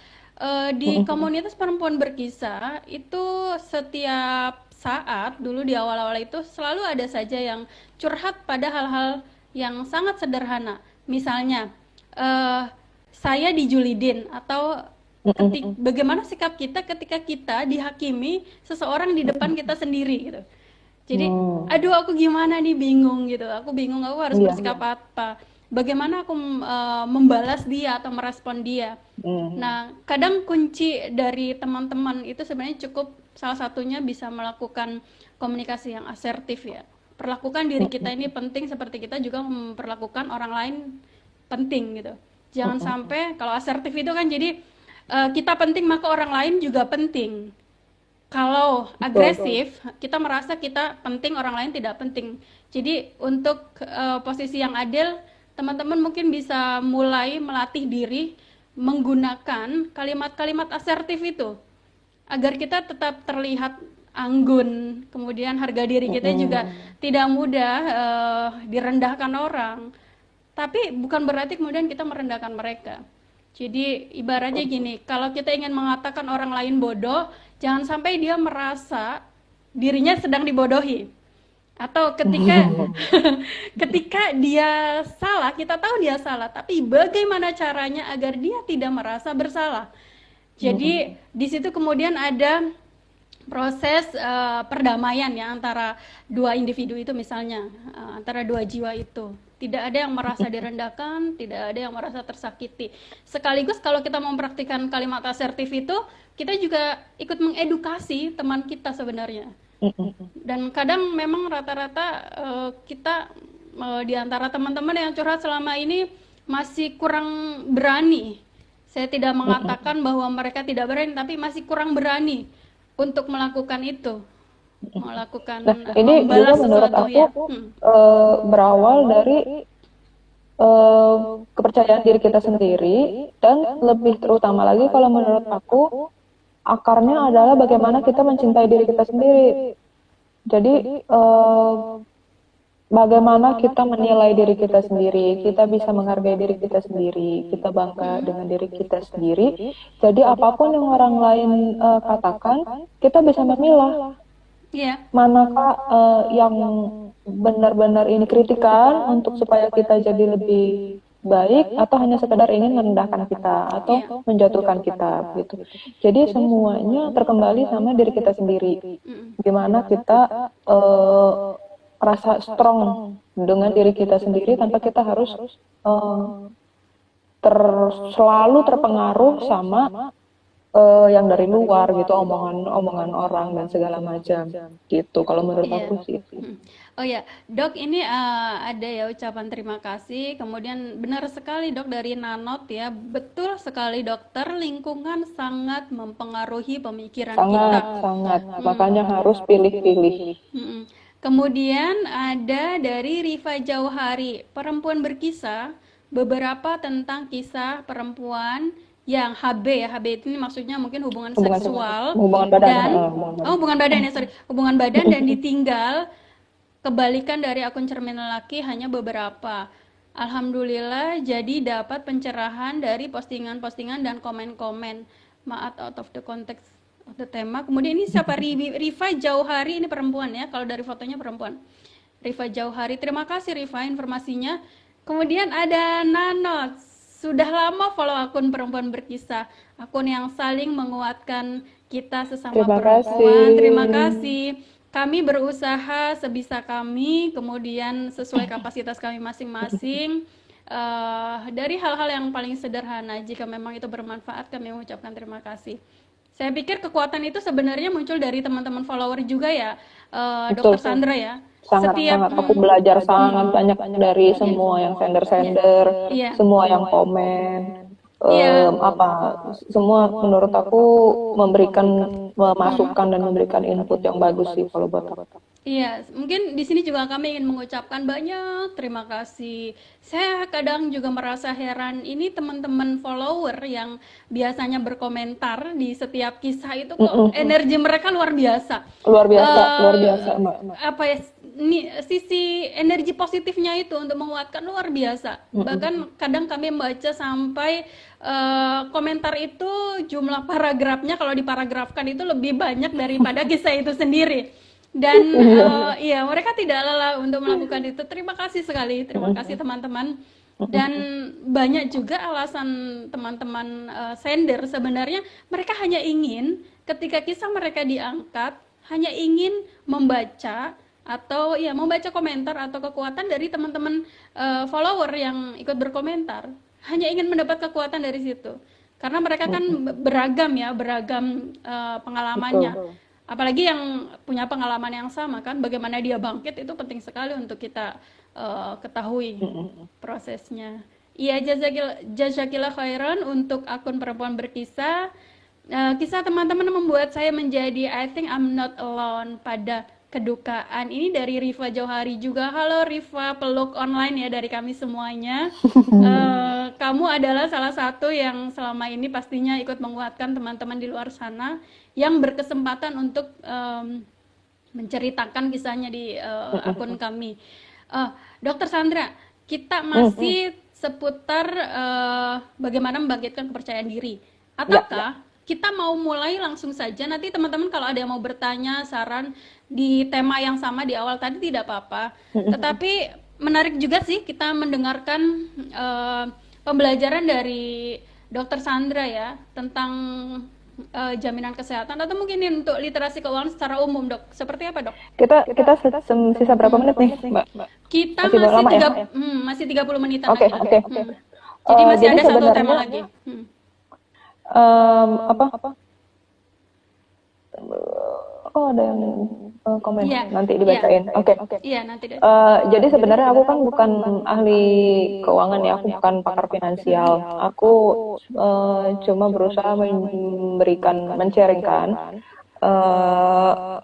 Speaker 1: Di komunitas perempuan berkisah itu setiap saat dulu di awal-awal itu selalu ada saja yang curhat pada hal-hal yang sangat sederhana. Misalnya, eh, saya dijulidin atau bagaimana sikap kita ketika kita dihakimi seseorang di depan kita sendiri gitu. Jadi, aduh aku gimana nih, bingung gitu. Aku bingung aku harus
Speaker 2: Iya.
Speaker 1: bersikap apa. Bagaimana aku membalas dia atau merespon dia. Nah, kadang kunci dari teman-teman itu sebenarnya cukup salah satunya bisa melakukan komunikasi yang asertif ya. Perlakukan diri kita ini penting seperti kita juga memperlakukan orang lain penting gitu. Jangan sampai kalau asertif itu kan jadi kita penting maka orang lain juga penting. Kalau agresif, kita merasa kita penting, orang lain tidak penting. Jadi untuk posisi yang adil, teman-teman mungkin bisa mulai melatih diri menggunakan kalimat-kalimat asertif itu agar kita tetap terlihat anggun, kemudian harga diri kita juga tidak mudah direndahkan orang. Tapi bukan berarti kemudian kita merendahkan mereka. Jadi ibaratnya gini, kalau kita ingin mengatakan orang lain bodoh, jangan sampai dia merasa dirinya sedang dibodohi. Atau ketika ketika dia salah, kita tahu dia salah, tapi bagaimana caranya agar dia tidak merasa bersalah. Jadi di situ kemudian ada proses perdamaian ya antara dua individu itu, misalnya antara dua jiwa itu. Tidak ada yang merasa direndahkan, tidak ada yang merasa tersakiti. Sekaligus kalau kita mempraktikkan kalimat asertif itu, kita juga ikut mengedukasi teman kita sebenarnya. Dan kadang memang rata-rata kita di antara teman-teman yang curhat selama ini masih kurang berani. Saya tidak mengatakan bahwa mereka tidak berani, tapi masih kurang berani untuk melakukan itu, melakukan
Speaker 2: Nah, ini juga
Speaker 1: membalas
Speaker 2: menurut
Speaker 1: sesuatu
Speaker 2: aku
Speaker 1: ya.
Speaker 2: berawal dari kepercayaan diri kita sendiri, dan lebih terutama lagi kalau menurut aku akarnya adalah bagaimana kita mencintai diri kita sendiri. Jadi bagaimana kita menilai diri kita sendiri, kita bisa menghargai diri kita sendiri, kita bangga dengan diri kita sendiri. Jadi apapun yang orang lain katakan, kita bisa memilah
Speaker 1: Iya,
Speaker 2: manakah yang benar-benar ini kritikan untuk supaya kita jadi lebih baik, atau hanya sekedar ingin merendahkan kita atau menjatuhkan kita gitu. Jadi semuanya terkembali sama diri kita sendiri. Gimana kita rasa strong dengan diri kita sendiri tanpa kita harus selalu terpengaruh sama yang dari luar gitu, omongan orang dan segala macam gitu. Kalau menurut
Speaker 1: iya.
Speaker 2: aku sih.
Speaker 1: Oh ya, Dok, ini ada ya ucapan terima kasih. Kemudian benar sekali Dok dari Nanot ya, betul sekali dokter, lingkungan sangat mempengaruhi pemikiran kita.
Speaker 2: Sangat, makanya harus pilih-pilih.
Speaker 1: Mm-mm. Kemudian ada dari Rifa Jauhari, perempuan berkisah, beberapa tentang kisah perempuan yang HB ya, HB ini maksudnya mungkin hubungan seksual
Speaker 2: Hubungan badan,
Speaker 1: dan
Speaker 2: hubungan badan.
Speaker 1: hubungan badan ya, sorry, hubungan badan dan ditinggal. Kebalikan dari akun cermin lelaki hanya beberapa. Alhamdulillah jadi dapat pencerahan dari postingan-postingan dan komen-komen. Maaf out of the context of the tema. Kemudian ini siapa? Rifa Jauhari, ini perempuan ya, kalau dari fotonya perempuan. Rifa Jauhari, terima kasih Rifa informasinya. Kemudian ada Nanot, sudah lama follow akun perempuan berkisah, akun yang saling menguatkan kita sesama
Speaker 2: Terima
Speaker 1: perempuan.
Speaker 2: kasih.
Speaker 1: Terima kasih. Kami berusaha sebisa kami, kemudian sesuai kapasitas kami masing-masing. Dari hal-hal yang paling sederhana, jika memang itu bermanfaat, kami mengucapkan terima kasih. Saya pikir kekuatan itu sebenarnya muncul dari teman-teman follower juga ya, Dokter Sandra ya.
Speaker 2: Sangat aku belajar sangat banyak dari semua yang sender-sender,
Speaker 1: Iya.
Speaker 2: semua yang komen.
Speaker 1: Iya.
Speaker 2: Semua menurut aku memberikan masukan dan memberikan input yang bagus sih kalau buat aku.
Speaker 1: Iya, mungkin di sini juga kami ingin mengucapkan banyak terima kasih. Saya kadang juga merasa heran, ini teman-teman follower yang biasanya berkomentar di setiap kisah itu kok energi mereka luar biasa.
Speaker 2: Luar biasa, Mbak.
Speaker 1: Apa ya, sisi energi positifnya itu untuk menguatkan luar biasa. Bahkan kadang kami membaca sampai komentar itu jumlah paragrafnya kalau diparagrafkan itu lebih banyak daripada kisah itu sendiri. Dan iya, mereka tidak lelah untuk melakukan itu. Terima kasih sekali, terima kasih teman-teman. Dan banyak juga alasan teman-teman sender, sebenarnya mereka hanya ingin ketika kisah mereka diangkat, hanya ingin membaca atau ya membaca komentar atau kekuatan dari teman-teman follower yang ikut berkomentar. Hanya ingin mendapat kekuatan dari situ. Karena mereka kan beragam ya, beragam pengalamannya. Apalagi yang punya pengalaman yang sama kan, bagaimana dia bangkit itu penting sekali untuk kita ketahui prosesnya. Iya, jazakillah khairan untuk akun perempuan berkisah. Kisah teman-teman membuat saya menjadi I think I'm not alone pada kedukaan. Ini dari Rifa Jauhari juga. Halo Rifa, peluk online ya dari kami semuanya. Kamu adalah salah satu yang selama ini pastinya ikut menguatkan teman-teman di luar sana yang berkesempatan untuk menceritakan kisahnya di akun kami. Dokter Sandra, kita masih seputar bagaimana membangkitkan kepercayaan diri. Ataukah kita mau mulai langsung saja, nanti teman-teman kalau ada yang mau bertanya, saran di tema yang sama di awal tadi tidak apa-apa. Tetapi menarik juga sih kita mendengarkan pembelajaran dari Dokter Sandra ya tentang jaminan kesehatan, atau mungkin ini untuk literasi keuangan secara umum, Dok. Seperti apa, Dok?
Speaker 2: Kita sisa berapa menit nih, Mbak?
Speaker 1: Kita masih 30 menitan
Speaker 2: Oke.
Speaker 1: lagi. Jadi masih ada satu tema lagi.
Speaker 2: Oh, ada yang komen
Speaker 1: Iya,
Speaker 2: nanti
Speaker 1: iya,
Speaker 2: dibacain. Oke.
Speaker 1: iya nanti deh.
Speaker 2: Jadi sebenarnya aku kan bukan ahli keuangan ya, aku bukan pakar finansial. Aku cuma berusaha men-sharingkan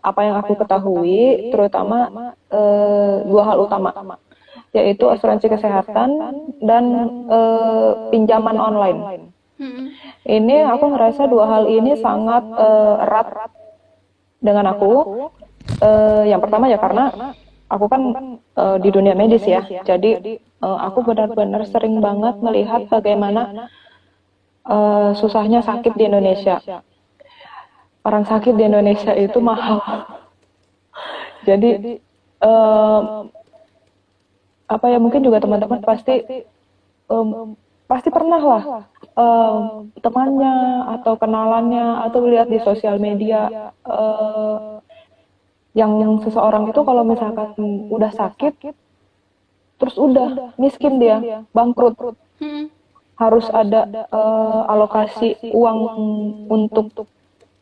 Speaker 2: apa yang aku ketahui, terutama dua hal utama, yaitu asuransi kesehatan dan pinjaman online.
Speaker 1: Mm-mm.
Speaker 2: Ini aku ngerasa dua hal ini sangat erat dengan aku. Yang pertama ya karena aku kan di dunia medis ya, jadi aku benar-benar sering banget melihat bagaimana susahnya sakit di Indonesia. Orang sakit di Indonesia itu mahal. Jadi apa ya, mungkin juga teman-teman pasti pernah lah temannya atau kenalannya atau lihat di sosial media yang seseorang itu kalau misalkan udah sakit terus udah miskin, dia bangkrut,
Speaker 1: Mm-mm.
Speaker 2: harus ada alokasi uang untuk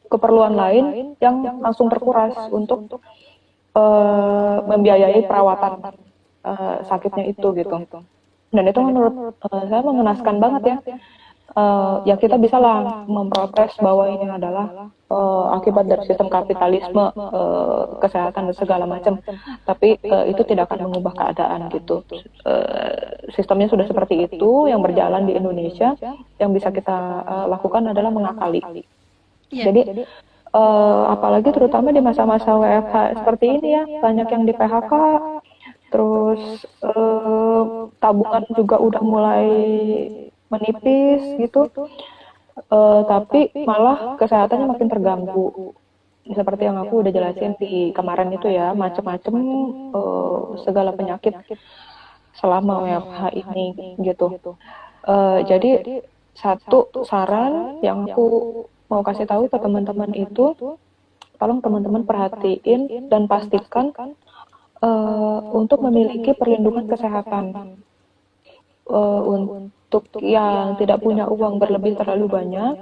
Speaker 2: keperluan lain yang langsung terkuras untuk membiayai perawatan sakitnya itu gitu. Dan itu menurut saya mengenaskan banget ya. Ya kita bisa lah memprotes bahwa ini adalah akibat dari sistem kapitalisme, kesehatan dan segala macam. Tapi itu tidak akan mengubah keadaan gitu. Sistemnya sudah seperti itu yang berjalan di Indonesia. Yang bisa kita lakukan adalah mengakali.
Speaker 1: Iya.
Speaker 2: Jadi apalagi terutama di masa-masa WFH seperti ini ya, banyak yang di PHK, terus tabungan juga udah mulai menipis gitu, tapi malah kesehatannya makin terganggu. Seperti yang aku udah jelasin di kemarin itu ya, macam-macam segala penyakit selama WFH ini gitu. Jadi satu saran yang aku mau kasih tahu ke teman-teman itu, tolong teman-teman perhatiin dan pastikan untuk memiliki perlindungan kesehatan. Untuk yang tidak punya uang berlebih terlalu banyak,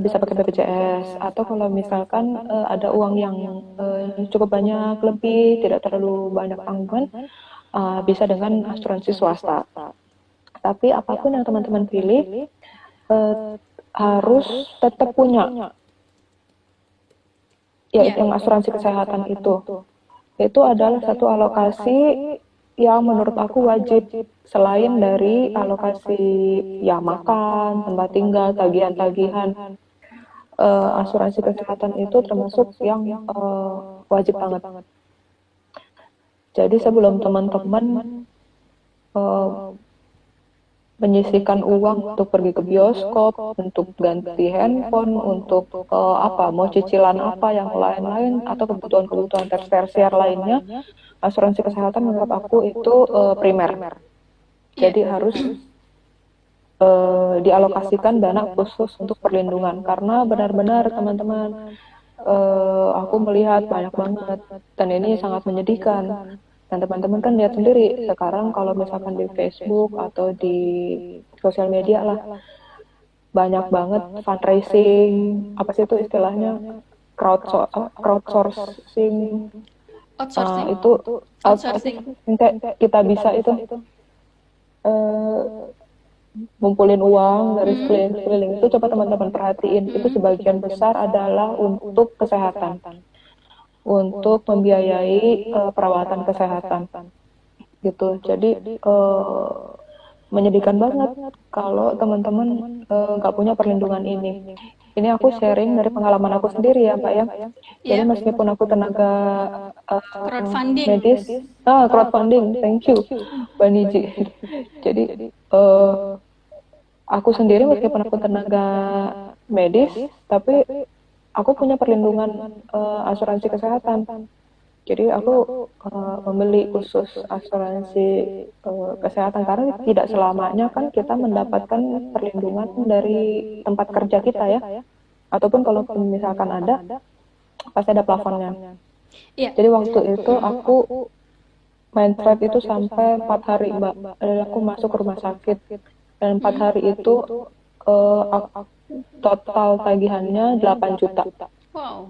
Speaker 2: bisa pakai BPJS, atau kalau misalkan ada uang yang cukup banyak lebih, tidak terlalu banyak tanggungan, bisa dengan asuransi swasta. Tapi apapun yang teman-teman pilih, harus tetap punya ya yang asuransi kesehatan itu adalah satu alokasi yang menurut aku wajib, selain dari alokasi ya makan, tempat tinggal, tagihan-tagihan. Asuransi kesehatan itu termasuk yang wajib banget. Jadi sebelum teman-teman menyisihkan uang untuk pergi ke bioskop, untuk ganti handphone, untuk mau cicilan apa yang lain-lain, atau kebutuhan-kebutuhan tersier lainnya, asuransi kesehatan menurut aku itu primer. Jadi harus dialokasikan dana khusus untuk perlindungan, karena benar-benar teman-teman aku melihat banyak banget, dan ini sangat menyedihkan. Dan teman-teman kan lihat sendiri sekarang kalau misalkan di Facebook atau di sosial media lah, banyak banget fundraising, apa sih itu istilahnya, crowdsourcing,
Speaker 1: Outsourcing.
Speaker 2: itu
Speaker 1: Outsourcing.
Speaker 2: kayak kita bisa itu ngumpulin uang dari sekeliling itu. Coba teman-teman perhatiin, itu sebagian besar adalah untuk kesehatan, untuk membiayai perawatan kesehatan gitu. Jadi menyedihkan banget kalau teman-teman nggak punya perlindungan ini. Ini aku sharing dari pengalaman aku sendiri ya, Mbak ya. Jadi meskipun aku tenaga
Speaker 1: Crowdfunding.
Speaker 2: medis, crowdfunding, thank you, Mbak Niji. Jadi aku sendiri meskipun aku tenaga medis, tapi aku punya perlindungan asuransi kesehatan. Jadi aku membeli khusus asuransi kesehatan, karena tidak selamanya kan kita mendapatkan perlindungan dari tempat kerja kita ya. Ataupun kalau misalkan ada, pasti ada plafonnya.
Speaker 1: Iya.
Speaker 2: Jadi waktu itu aku main trade itu sampai 4 hari, Mbak. Dan aku masuk ke rumah sakit. Dan 4 hari itu total tagihannya 8 juta.
Speaker 1: Wow.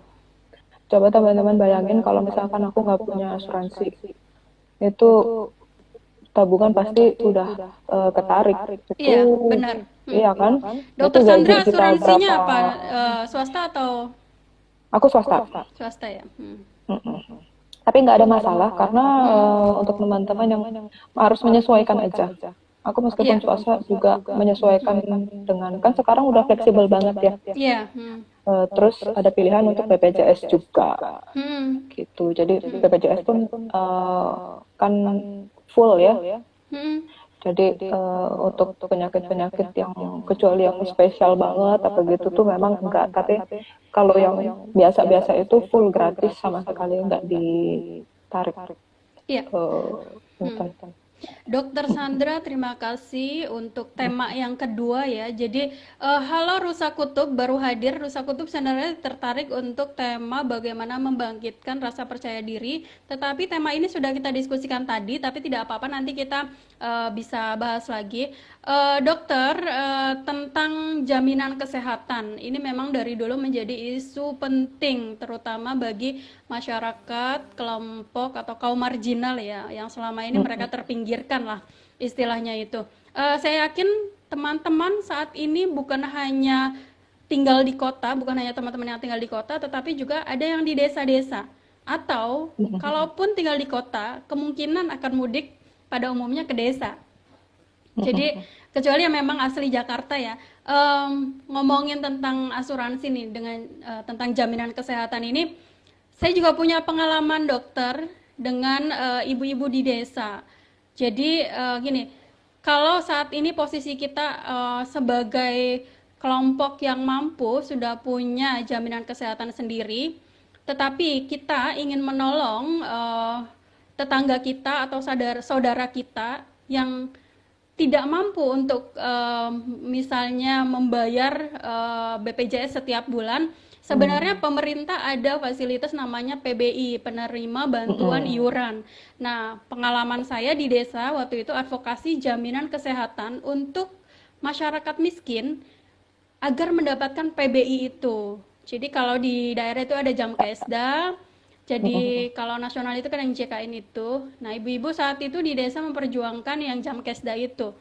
Speaker 2: Coba teman-teman bayangin kalau misalkan aku nggak punya asuransi, itu tabungan pasti udah ketarik. Itu
Speaker 1: Iya, benar.
Speaker 2: iya kan? Itu
Speaker 1: Dokter
Speaker 2: gaji
Speaker 1: Sandra
Speaker 2: kita
Speaker 1: asuransinya
Speaker 2: berapa?
Speaker 1: apa? Swasta atau
Speaker 2: Aku swasta.
Speaker 1: swasta ya?
Speaker 2: Mm-mm. Tapi nggak ada masalah karena untuk teman-teman yang harus menyesuaikan aja. Aku meskipun
Speaker 1: Iya,
Speaker 2: swasta juga menyesuaikan dengan kan sekarang udah fleksibel banget ya.
Speaker 1: iya.
Speaker 2: Terus ada pilihan untuk BPJS juga
Speaker 1: Hmm,
Speaker 2: gitu. Jadi BPJS pun kan full ya.
Speaker 1: hmm.
Speaker 2: Jadi untuk penyakit-penyakit yang kecuali yang spesial banget apa gitu tuh memang enggak. Tapi kalau yang biasa-biasa itu full gratis sama sekali enggak ditarik
Speaker 1: Iya.
Speaker 2: intan.
Speaker 1: Dokter Sandra, terima kasih untuk tema yang kedua ya. Jadi, halo Rusa Kutub, baru hadir. Rusa Kutub sebenarnya tertarik untuk tema bagaimana membangkitkan rasa percaya diri. Tetapi tema ini sudah kita diskusikan tadi, tapi tidak apa-apa, nanti kita bisa bahas lagi. Dokter, tentang jaminan kesehatan, ini memang dari dulu menjadi isu penting, terutama bagi masyarakat, kelompok atau kaum marginal ya, yang selama ini mereka terpinggirkan lah istilahnya itu. Saya yakin teman-teman saat ini bukan hanya tinggal di kota, bukan hanya teman-teman yang tinggal di kota, tetapi juga ada yang di desa-desa. Atau kalaupun tinggal di kota, kemungkinan akan mudik pada umumnya ke desa. Jadi kecuali yang memang asli Jakarta ya. Ngomongin tentang asuransi nih dengan tentang jaminan kesehatan ini, saya juga punya pengalaman dokter dengan ibu-ibu di desa. Jadi gini, kalau saat ini posisi kita sebagai kelompok yang mampu sudah punya jaminan kesehatan sendiri, tetapi kita ingin menolong tetangga kita atau saudara kita yang tidak mampu untuk misalnya membayar BPJS setiap bulan. Sebenarnya pemerintah ada fasilitas namanya PBI, penerima bantuan iuran. Nah, pengalaman saya di desa waktu itu advokasi jaminan kesehatan untuk masyarakat miskin agar mendapatkan PBI itu. Jadi kalau di daerah itu ada Jamkesda, jadi kalau nasional itu kan yang JKN itu. Nah, ibu-ibu saat itu di desa memperjuangkan yang Jamkesda itu.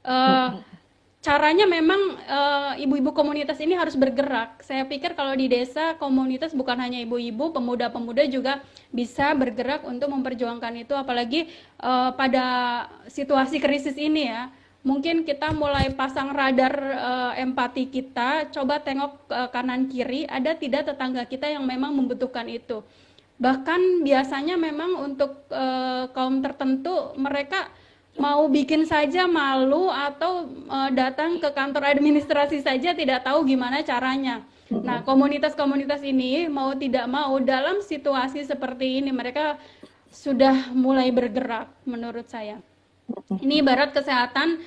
Speaker 1: Eh, Caranya memang ibu-ibu komunitas ini harus bergerak. Saya pikir kalau di desa komunitas bukan hanya ibu-ibu, pemuda-pemuda juga bisa bergerak untuk memperjuangkan itu, apalagi pada situasi krisis ini ya. Mungkin kita mulai pasang radar empati kita, coba tengok kanan kiri, ada tidak tetangga kita yang memang membutuhkan itu. Bahkan biasanya memang untuk kaum tertentu mereka mau bikin saja malu atau datang ke kantor administrasi saja tidak tahu gimana caranya. Nah, komunitas-komunitas ini mau tidak mau dalam situasi seperti ini mereka sudah mulai bergerak menurut saya. Ini ibarat kesehatan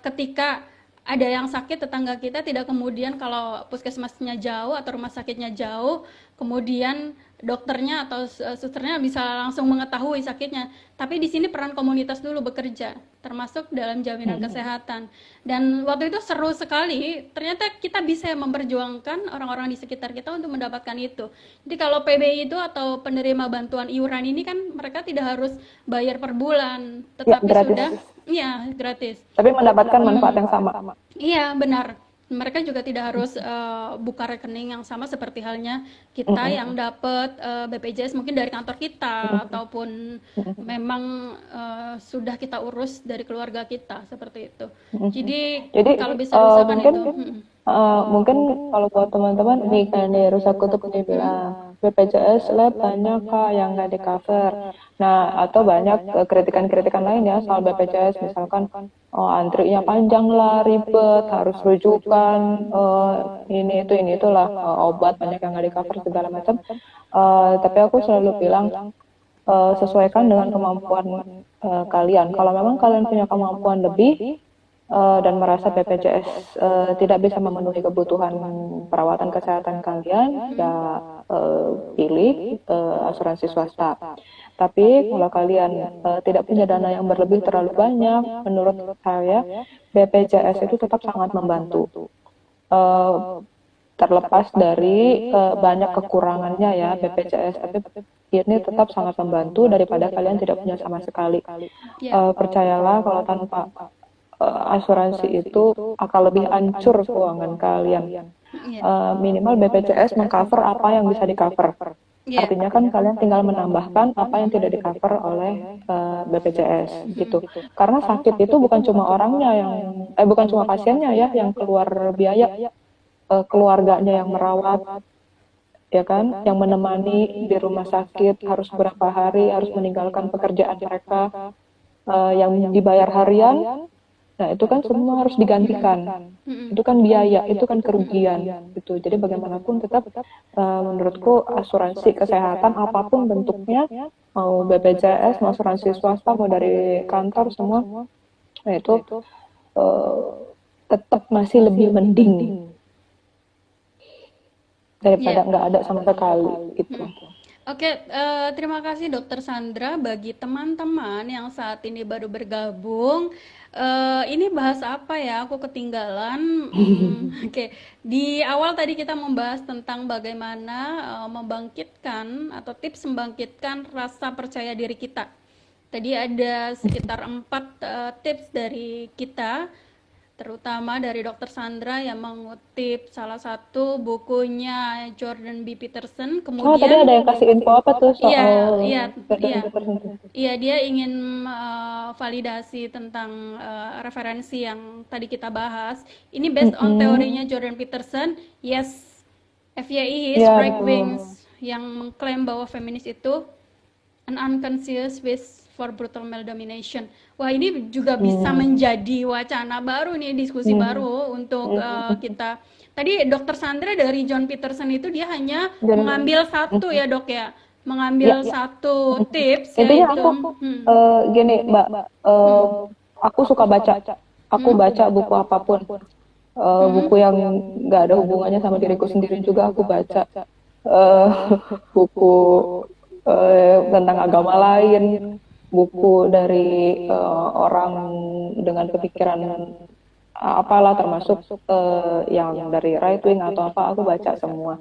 Speaker 1: ketika ada yang sakit tetangga kita tidak kemudian kalau puskesmasnya jauh atau rumah sakitnya jauh, kemudian dokternya atau susternya bisa langsung mengetahui sakitnya. Tapi di sini peran komunitas dulu bekerja, termasuk dalam jaminan kesehatan. Dan waktu itu seru sekali, ternyata kita bisa memperjuangkan orang-orang di sekitar kita untuk mendapatkan itu. Jadi kalau PBI itu atau penerima bantuan iuran ini kan mereka tidak harus bayar per bulan,
Speaker 2: Ya,
Speaker 1: tetapi
Speaker 2: gratis.
Speaker 1: sudah, iya gratis.
Speaker 2: Tapi mendapatkan manfaat yang sama.
Speaker 1: Iya, benar. Mereka juga tidak harus buka rekening yang sama seperti halnya kita yang dapat BPJS mungkin dari kantor kita ataupun memang sudah kita urus dari keluarga kita seperti itu. Jadi
Speaker 2: Jadi
Speaker 1: kalau bisa usahakan
Speaker 2: mungkin
Speaker 1: itu.
Speaker 2: mungkin kalau buat teman-teman nih kan nih Rusak Kutub ini bilang BPJS Lab banyak kak yang nggak di cover. Nah atau banyak kritikan-kritikan lain ya soal BPJS misalkan antrinya panjang lah, ribet, harus rujukan, ini itulah obat banyak yang nggak di cover segala macam. Tapi aku selalu bilang sesuaikan dengan kemampuan kalian. Kalau memang kalian punya kemampuan lebih dan merasa BPJS tidak bisa memenuhi kebutuhan perawatan kesehatan kalian, ya pilih asuransi swasta. Tapi kalau kalian tidak punya dana yang berlebih terlalu banyak, menurut saya BPJS itu tetap sangat membantu. terlepas dari banyak kekurangannya ya BPJS, tapi ini tetap sangat membantu daripada kalian tidak punya sama sekali.
Speaker 1: Ya,
Speaker 2: Percayalah kalau tanpa asuransi itu akan lebih hancur keuangan kalian.
Speaker 1: ya,
Speaker 2: Minimal BPJS mengcover apa yang bisa di cover.
Speaker 1: ya.
Speaker 2: Artinya kan kalian tinggal menambahkan apa yang tidak di cover oleh BPJS gitu. Karena sakit itu bukan cuma orangnya bukan cuma pasiennya ya yang keluar biaya, keluarganya yang merawat, ya kan, yang menemani di rumah sakit harus berapa hari, harus meninggalkan pekerjaan mereka, yang dibayar harian. Nah, itu kan semua harus digantikan. Itu kan biaya, itu kan kerugian gitu. Jadi bagaimanapun tetap menurutku asuransi kesehatan apapun bentuknya, mau BPJS, mau asuransi swasta, mau dari kantor semua, nah itu uh, tetap masih lebih mending daripada
Speaker 1: Iya.
Speaker 2: nggak ada sama sekali gitu.
Speaker 1: Oke, terima kasih Dokter Sandra. Bagi teman-teman yang saat ini baru bergabung, ini bahas apa ya? Aku ketinggalan. Oke, di awal tadi kita membahas tentang bagaimana membangkitkan atau tips membangkitkan rasa percaya diri kita. Tadi ada sekitar 4 tips dari kita, terutama dari Dokter Sandra yang mengutip salah satu bukunya Jordan B. Peterson.
Speaker 2: Oh, tadi ada
Speaker 1: Kemudian,
Speaker 2: yang kasih info apa tuh
Speaker 1: iya,
Speaker 2: soal
Speaker 1: iya,
Speaker 2: Jordan
Speaker 1: iya,
Speaker 2: Peterson tuh?
Speaker 1: iya, dia ingin validasi tentang referensi yang tadi kita bahas. Ini based on teorinya Jordan Peterson. Yes, FYI is
Speaker 2: Iya
Speaker 1: right
Speaker 2: betul.
Speaker 1: wings yang mengklaim bahwa feminis itu an unconscious wish for brutal male domination. Wah, ini juga bisa menjadi wacana baru nih, diskusi baru untuk kita. Tadi Dokter Sandra dari John Peterson itu dia hanya mengambil satu ya dok ya, mengambil satu tips
Speaker 2: Intinya
Speaker 1: yaitu
Speaker 2: aku gini Mbak, aku suka baca. Aku baca buku apapun. Buku yang nggak ada hubungannya sama diriku sendiri juga aku baca. Eh, buku tentang agama lain, buku dari orang dengan pemikiran apalah, termasuk yang dari right wing atau apa, aku baca semua.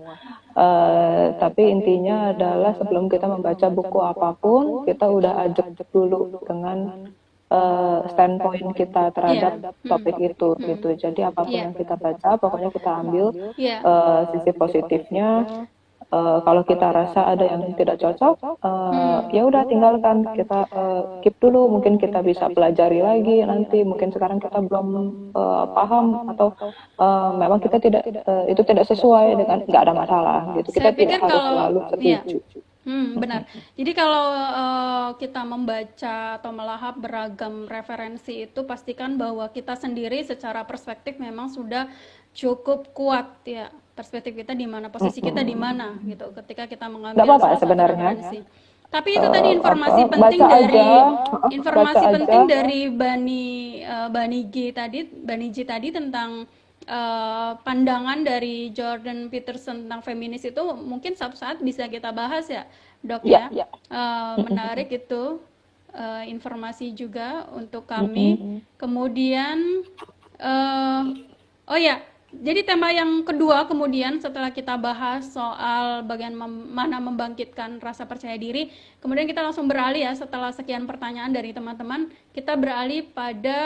Speaker 2: Tapi intinya adalah sebelum kita membaca buku apapun, kita udah ajak dulu dengan standpoint kita terhadap topik itu gitu. Jadi apapun yang kita baca, pokoknya kita ambil
Speaker 1: ya.
Speaker 2: sisi positifnya. Kalau kita rasa ada yang tidak cocok, ya udah tinggalkan, kita keep dulu. Mungkin kita bisa pelajari lagi nanti. Mungkin sekarang kita belum paham atau memang kita tidak itu tidak sesuai dengan, nggak ada masalah gitu. Kita
Speaker 1: Saya
Speaker 2: tidak
Speaker 1: pikir
Speaker 2: harus
Speaker 1: kalau
Speaker 2: selalu
Speaker 1: ya,
Speaker 2: setuju.
Speaker 1: benar. Jadi kalau kita membaca atau melahap beragam referensi itu, pastikan bahwa kita sendiri secara perspektif memang sudah cukup kuat ya. Perspektif kita di mana, posisi kita di mana gitu ketika kita
Speaker 2: Nggak
Speaker 1: mengambil
Speaker 2: apa-apa
Speaker 1: salah satu
Speaker 2: sebenarnya.
Speaker 1: referensi. Tapi itu tadi informasi
Speaker 2: Apa,
Speaker 1: penting
Speaker 2: baca
Speaker 1: dari
Speaker 2: aja, baca
Speaker 1: informasi
Speaker 2: aja.
Speaker 1: penting dari Bani G tadi tentang pandangan dari Jordan Peterson tentang feminis itu mungkin suatu saat bisa kita bahas ya, Dok ya.
Speaker 2: Ya.
Speaker 1: Menarik itu informasi juga untuk kami. Kemudian oh ya, jadi tema yang kedua kemudian setelah kita bahas soal bagaimana membangkitkan rasa percaya diri, kemudian kita langsung beralih ya, setelah sekian pertanyaan dari teman-teman, kita beralih pada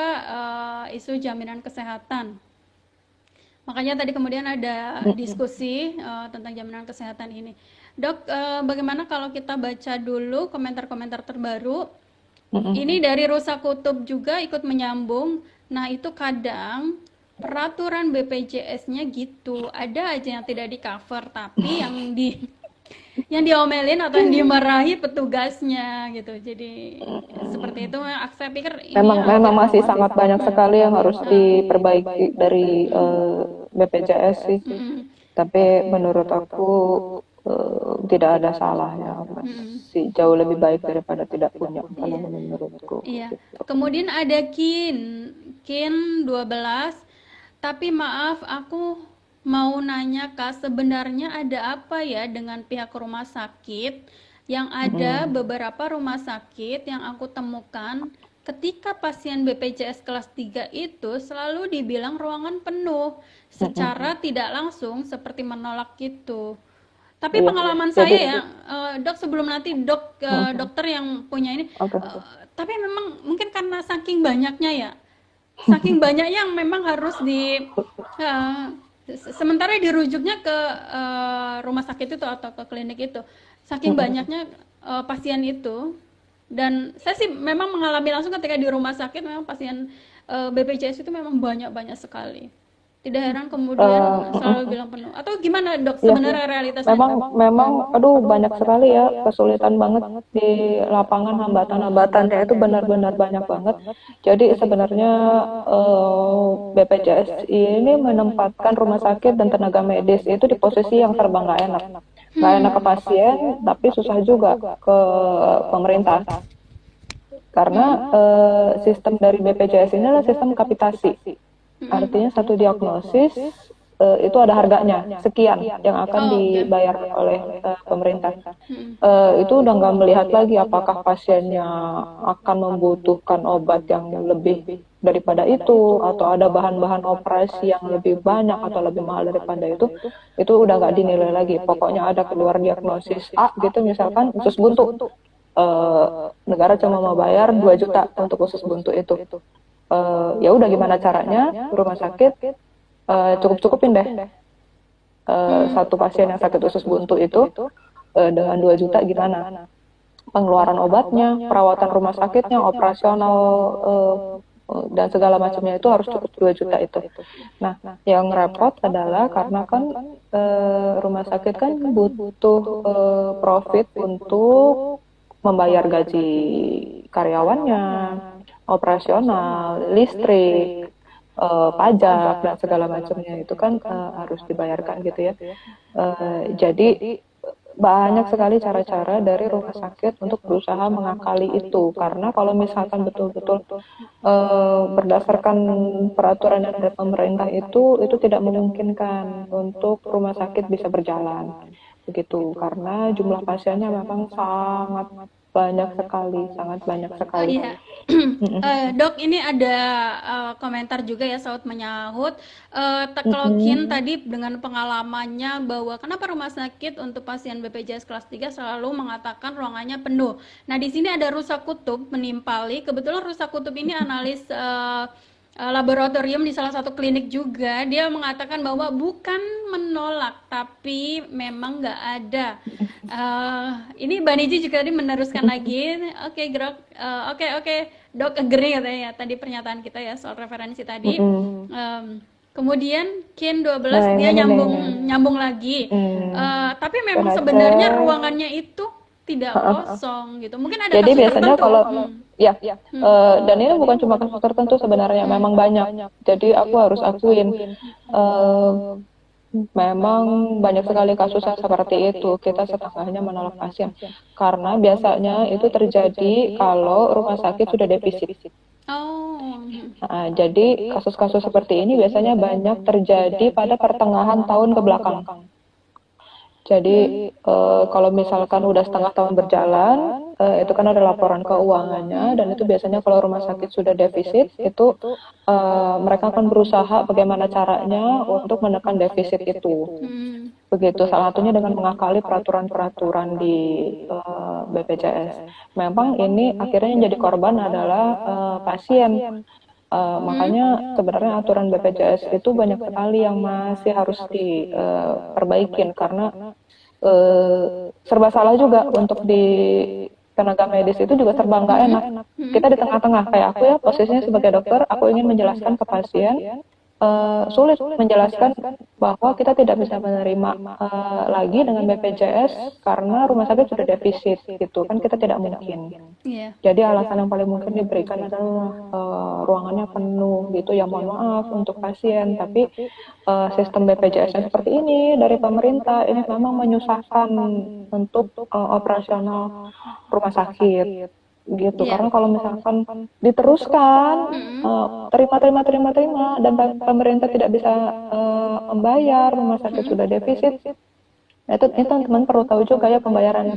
Speaker 1: isu jaminan kesehatan. Makanya tadi kemudian ada diskusi tentang jaminan kesehatan ini. Dok, bagaimana kalau kita baca dulu komentar-komentar terbaru? Ini dari Rosa Kutub juga ikut menyambung. Nah, itu kadang peraturan BPJS-nya gitu, ada aja yang tidak di cover, tapi yang diomelin atau yang dimarahi petugasnya gitu. Jadi seperti itu. Saya pikir ini
Speaker 2: Memang masih sangat banyak sekali yang harus diperbaiki dari BPJS sih. Tapi menurut aku tidak ada salahnya, masih jauh lebih baik daripada tidak punya kalau menurutku.
Speaker 1: Iya. Kemudian ada Kin 12. Tapi maaf, aku mau nanya Kak, sebenarnya ada apa ya dengan pihak rumah sakit? Yang ada beberapa rumah sakit yang aku temukan ketika pasien BPJS kelas 3 itu selalu dibilang ruangan penuh, secara tidak langsung seperti menolak gitu. Tapi
Speaker 2: Iya.
Speaker 1: pengalaman
Speaker 2: Jadi,
Speaker 1: saya ya, dok, sebelum nanti dokter yang punya ini,
Speaker 2: oke.
Speaker 1: tapi memang mungkin karena saking banyaknya ya, saking banyak yang memang harus eh, sementara dirujuknya ke rumah sakit itu atau ke klinik itu, saking banyaknya pasien itu. Dan saya sih memang mengalami langsung ketika di rumah sakit, memang pasien BPJS itu memang banyak-banyak sekali. Tidak heran kemudian selalu bilang penuh. Atau gimana dok
Speaker 2: Ya,
Speaker 1: sebenarnya realitasnya dok?
Speaker 2: memang, aduh banyak sekali ya kesulitan banget di lapangan, hambatan-hambatannya itu benar-benar banyak banget. Jadi sebenarnya BPJS ini menempatkan rumah sakit dan tenaga medis itu di posisi yang serba nggak enak. Nggak enak ke pasien, tapi susah juga ke pemerintah. Karena sistem dari BPJS ini adalah sistem kapitasi. Artinya satu diagnosis itu ada harganya sekian yang akan dibayar oleh pemerintah. Itu udah nggak melihat lagi apakah pasiennya akan membutuhkan obat yang lebih daripada itu, atau ada bahan-bahan operasi yang lebih banyak atau lebih mahal daripada itu udah nggak dinilai lagi. Pokoknya ada keluar diagnosis A gitu, misalkan usus buntu. Negara cuma mau bayar 2 juta untuk usus buntu itu. Ya udah, gimana caranya rumah sakit cukup-cukupin deh satu pasien yang sakit usus buntu itu dengan 2 juta gimana? Pengeluaran obatnya, perawatan rumah sakitnya, operasional dan segala macamnya itu harus cukup 2 juta itu. Nah, yang repot adalah karena kan rumah sakit kan butuh profit untuk membayar gaji karyawannya, operasional, listrik, pajak dan segala macamnya itu kan harus dibayarkan gitu ya. Jadi banyak sekali cara-cara dari rumah sakit untuk berusaha mengakali itu, karena kalau misalkan betul-betul berdasarkan peraturan yang dari pemerintah itu tidak memungkinkan untuk rumah sakit bisa berjalan begitu, karena jumlah pasiennya memang sangat banyak sekali, sangat banyak sekali.
Speaker 1: Iya. Dok, ini ada komentar juga ya, Saud menyahut. Teklokin tadi dengan pengalamannya bahwa kenapa rumah sakit untuk pasien BPJS kelas 3 selalu mengatakan ruangannya penuh. Nah, di sini ada Rusa Kutub menimpali. Kebetulan Rusa Kutub ini analis laboratorium di salah satu klinik juga. Dia mengatakan bahwa bukan menolak, tapi memang nggak ada. Ini Baniji juga tadi meneruskan lagi. Oke, Grok. Oke, Dok agree katanya ya tadi pernyataan kita ya soal referensi tadi. Kemudian Kin 12
Speaker 2: Nah,
Speaker 1: dia
Speaker 2: ini
Speaker 1: nyambung lagi. Tapi memang sebenarnya ruangannya itu tidak kosong gitu. Mungkin ada
Speaker 2: jadi
Speaker 1: kasus
Speaker 2: biasanya
Speaker 1: tertentu.
Speaker 2: kalau dan ini bukan cuma kasus tertentu sebenarnya, memang banyak. Jadi aku harus akuin memang banyak sekali kasus yang seperti itu. Kita setengahnya menolak pasien karena biasanya itu terjadi kalau rumah sakit sudah defisit.
Speaker 1: Oh.
Speaker 2: Nah, jadi kasus-kasus seperti ini biasanya banyak terjadi pada pertengahan tahun ke belakang. Jadi kalau misalkan udah setengah tahun berjalan, itu kan ada laporan keuangannya, dan itu biasanya kalau rumah sakit sudah defisit, itu mereka akan berusaha bagaimana caranya untuk menekan defisit itu. Begitu, salah satunya dengan mengakali peraturan-peraturan di BPJS. Memang ini akhirnya yang jadi korban adalah pasien. Makanya sebenarnya aturan BPJS itu banyak sekali yang masih harus diperbaikin, karena serba salah juga untuk di tenaga medis itu juga serba nggak enak. Kita di tengah-tengah, kayak aku ya posisinya sebagai dokter, aku ingin menjelaskan ke pasien, sulit menjelaskan bahwa kita tidak bisa menerima lagi dengan BPJS karena rumah sakit sudah defisit gitu kan, kita tidak mungkin. Jadi alasan yang paling mungkin diberikan adalah ruangannya penuh gitu ya, mohon maaf untuk pasien, tapi sistem BPJS yang seperti ini dari pemerintah ini memang menyusahkan untuk operasional rumah sakit gitu. Karena kalau misalkan diteruskan terima dan pemerintah tidak bisa membayar, rumah sakit sudah defisit, itu teman-teman perlu tahu juga ya, pembayaran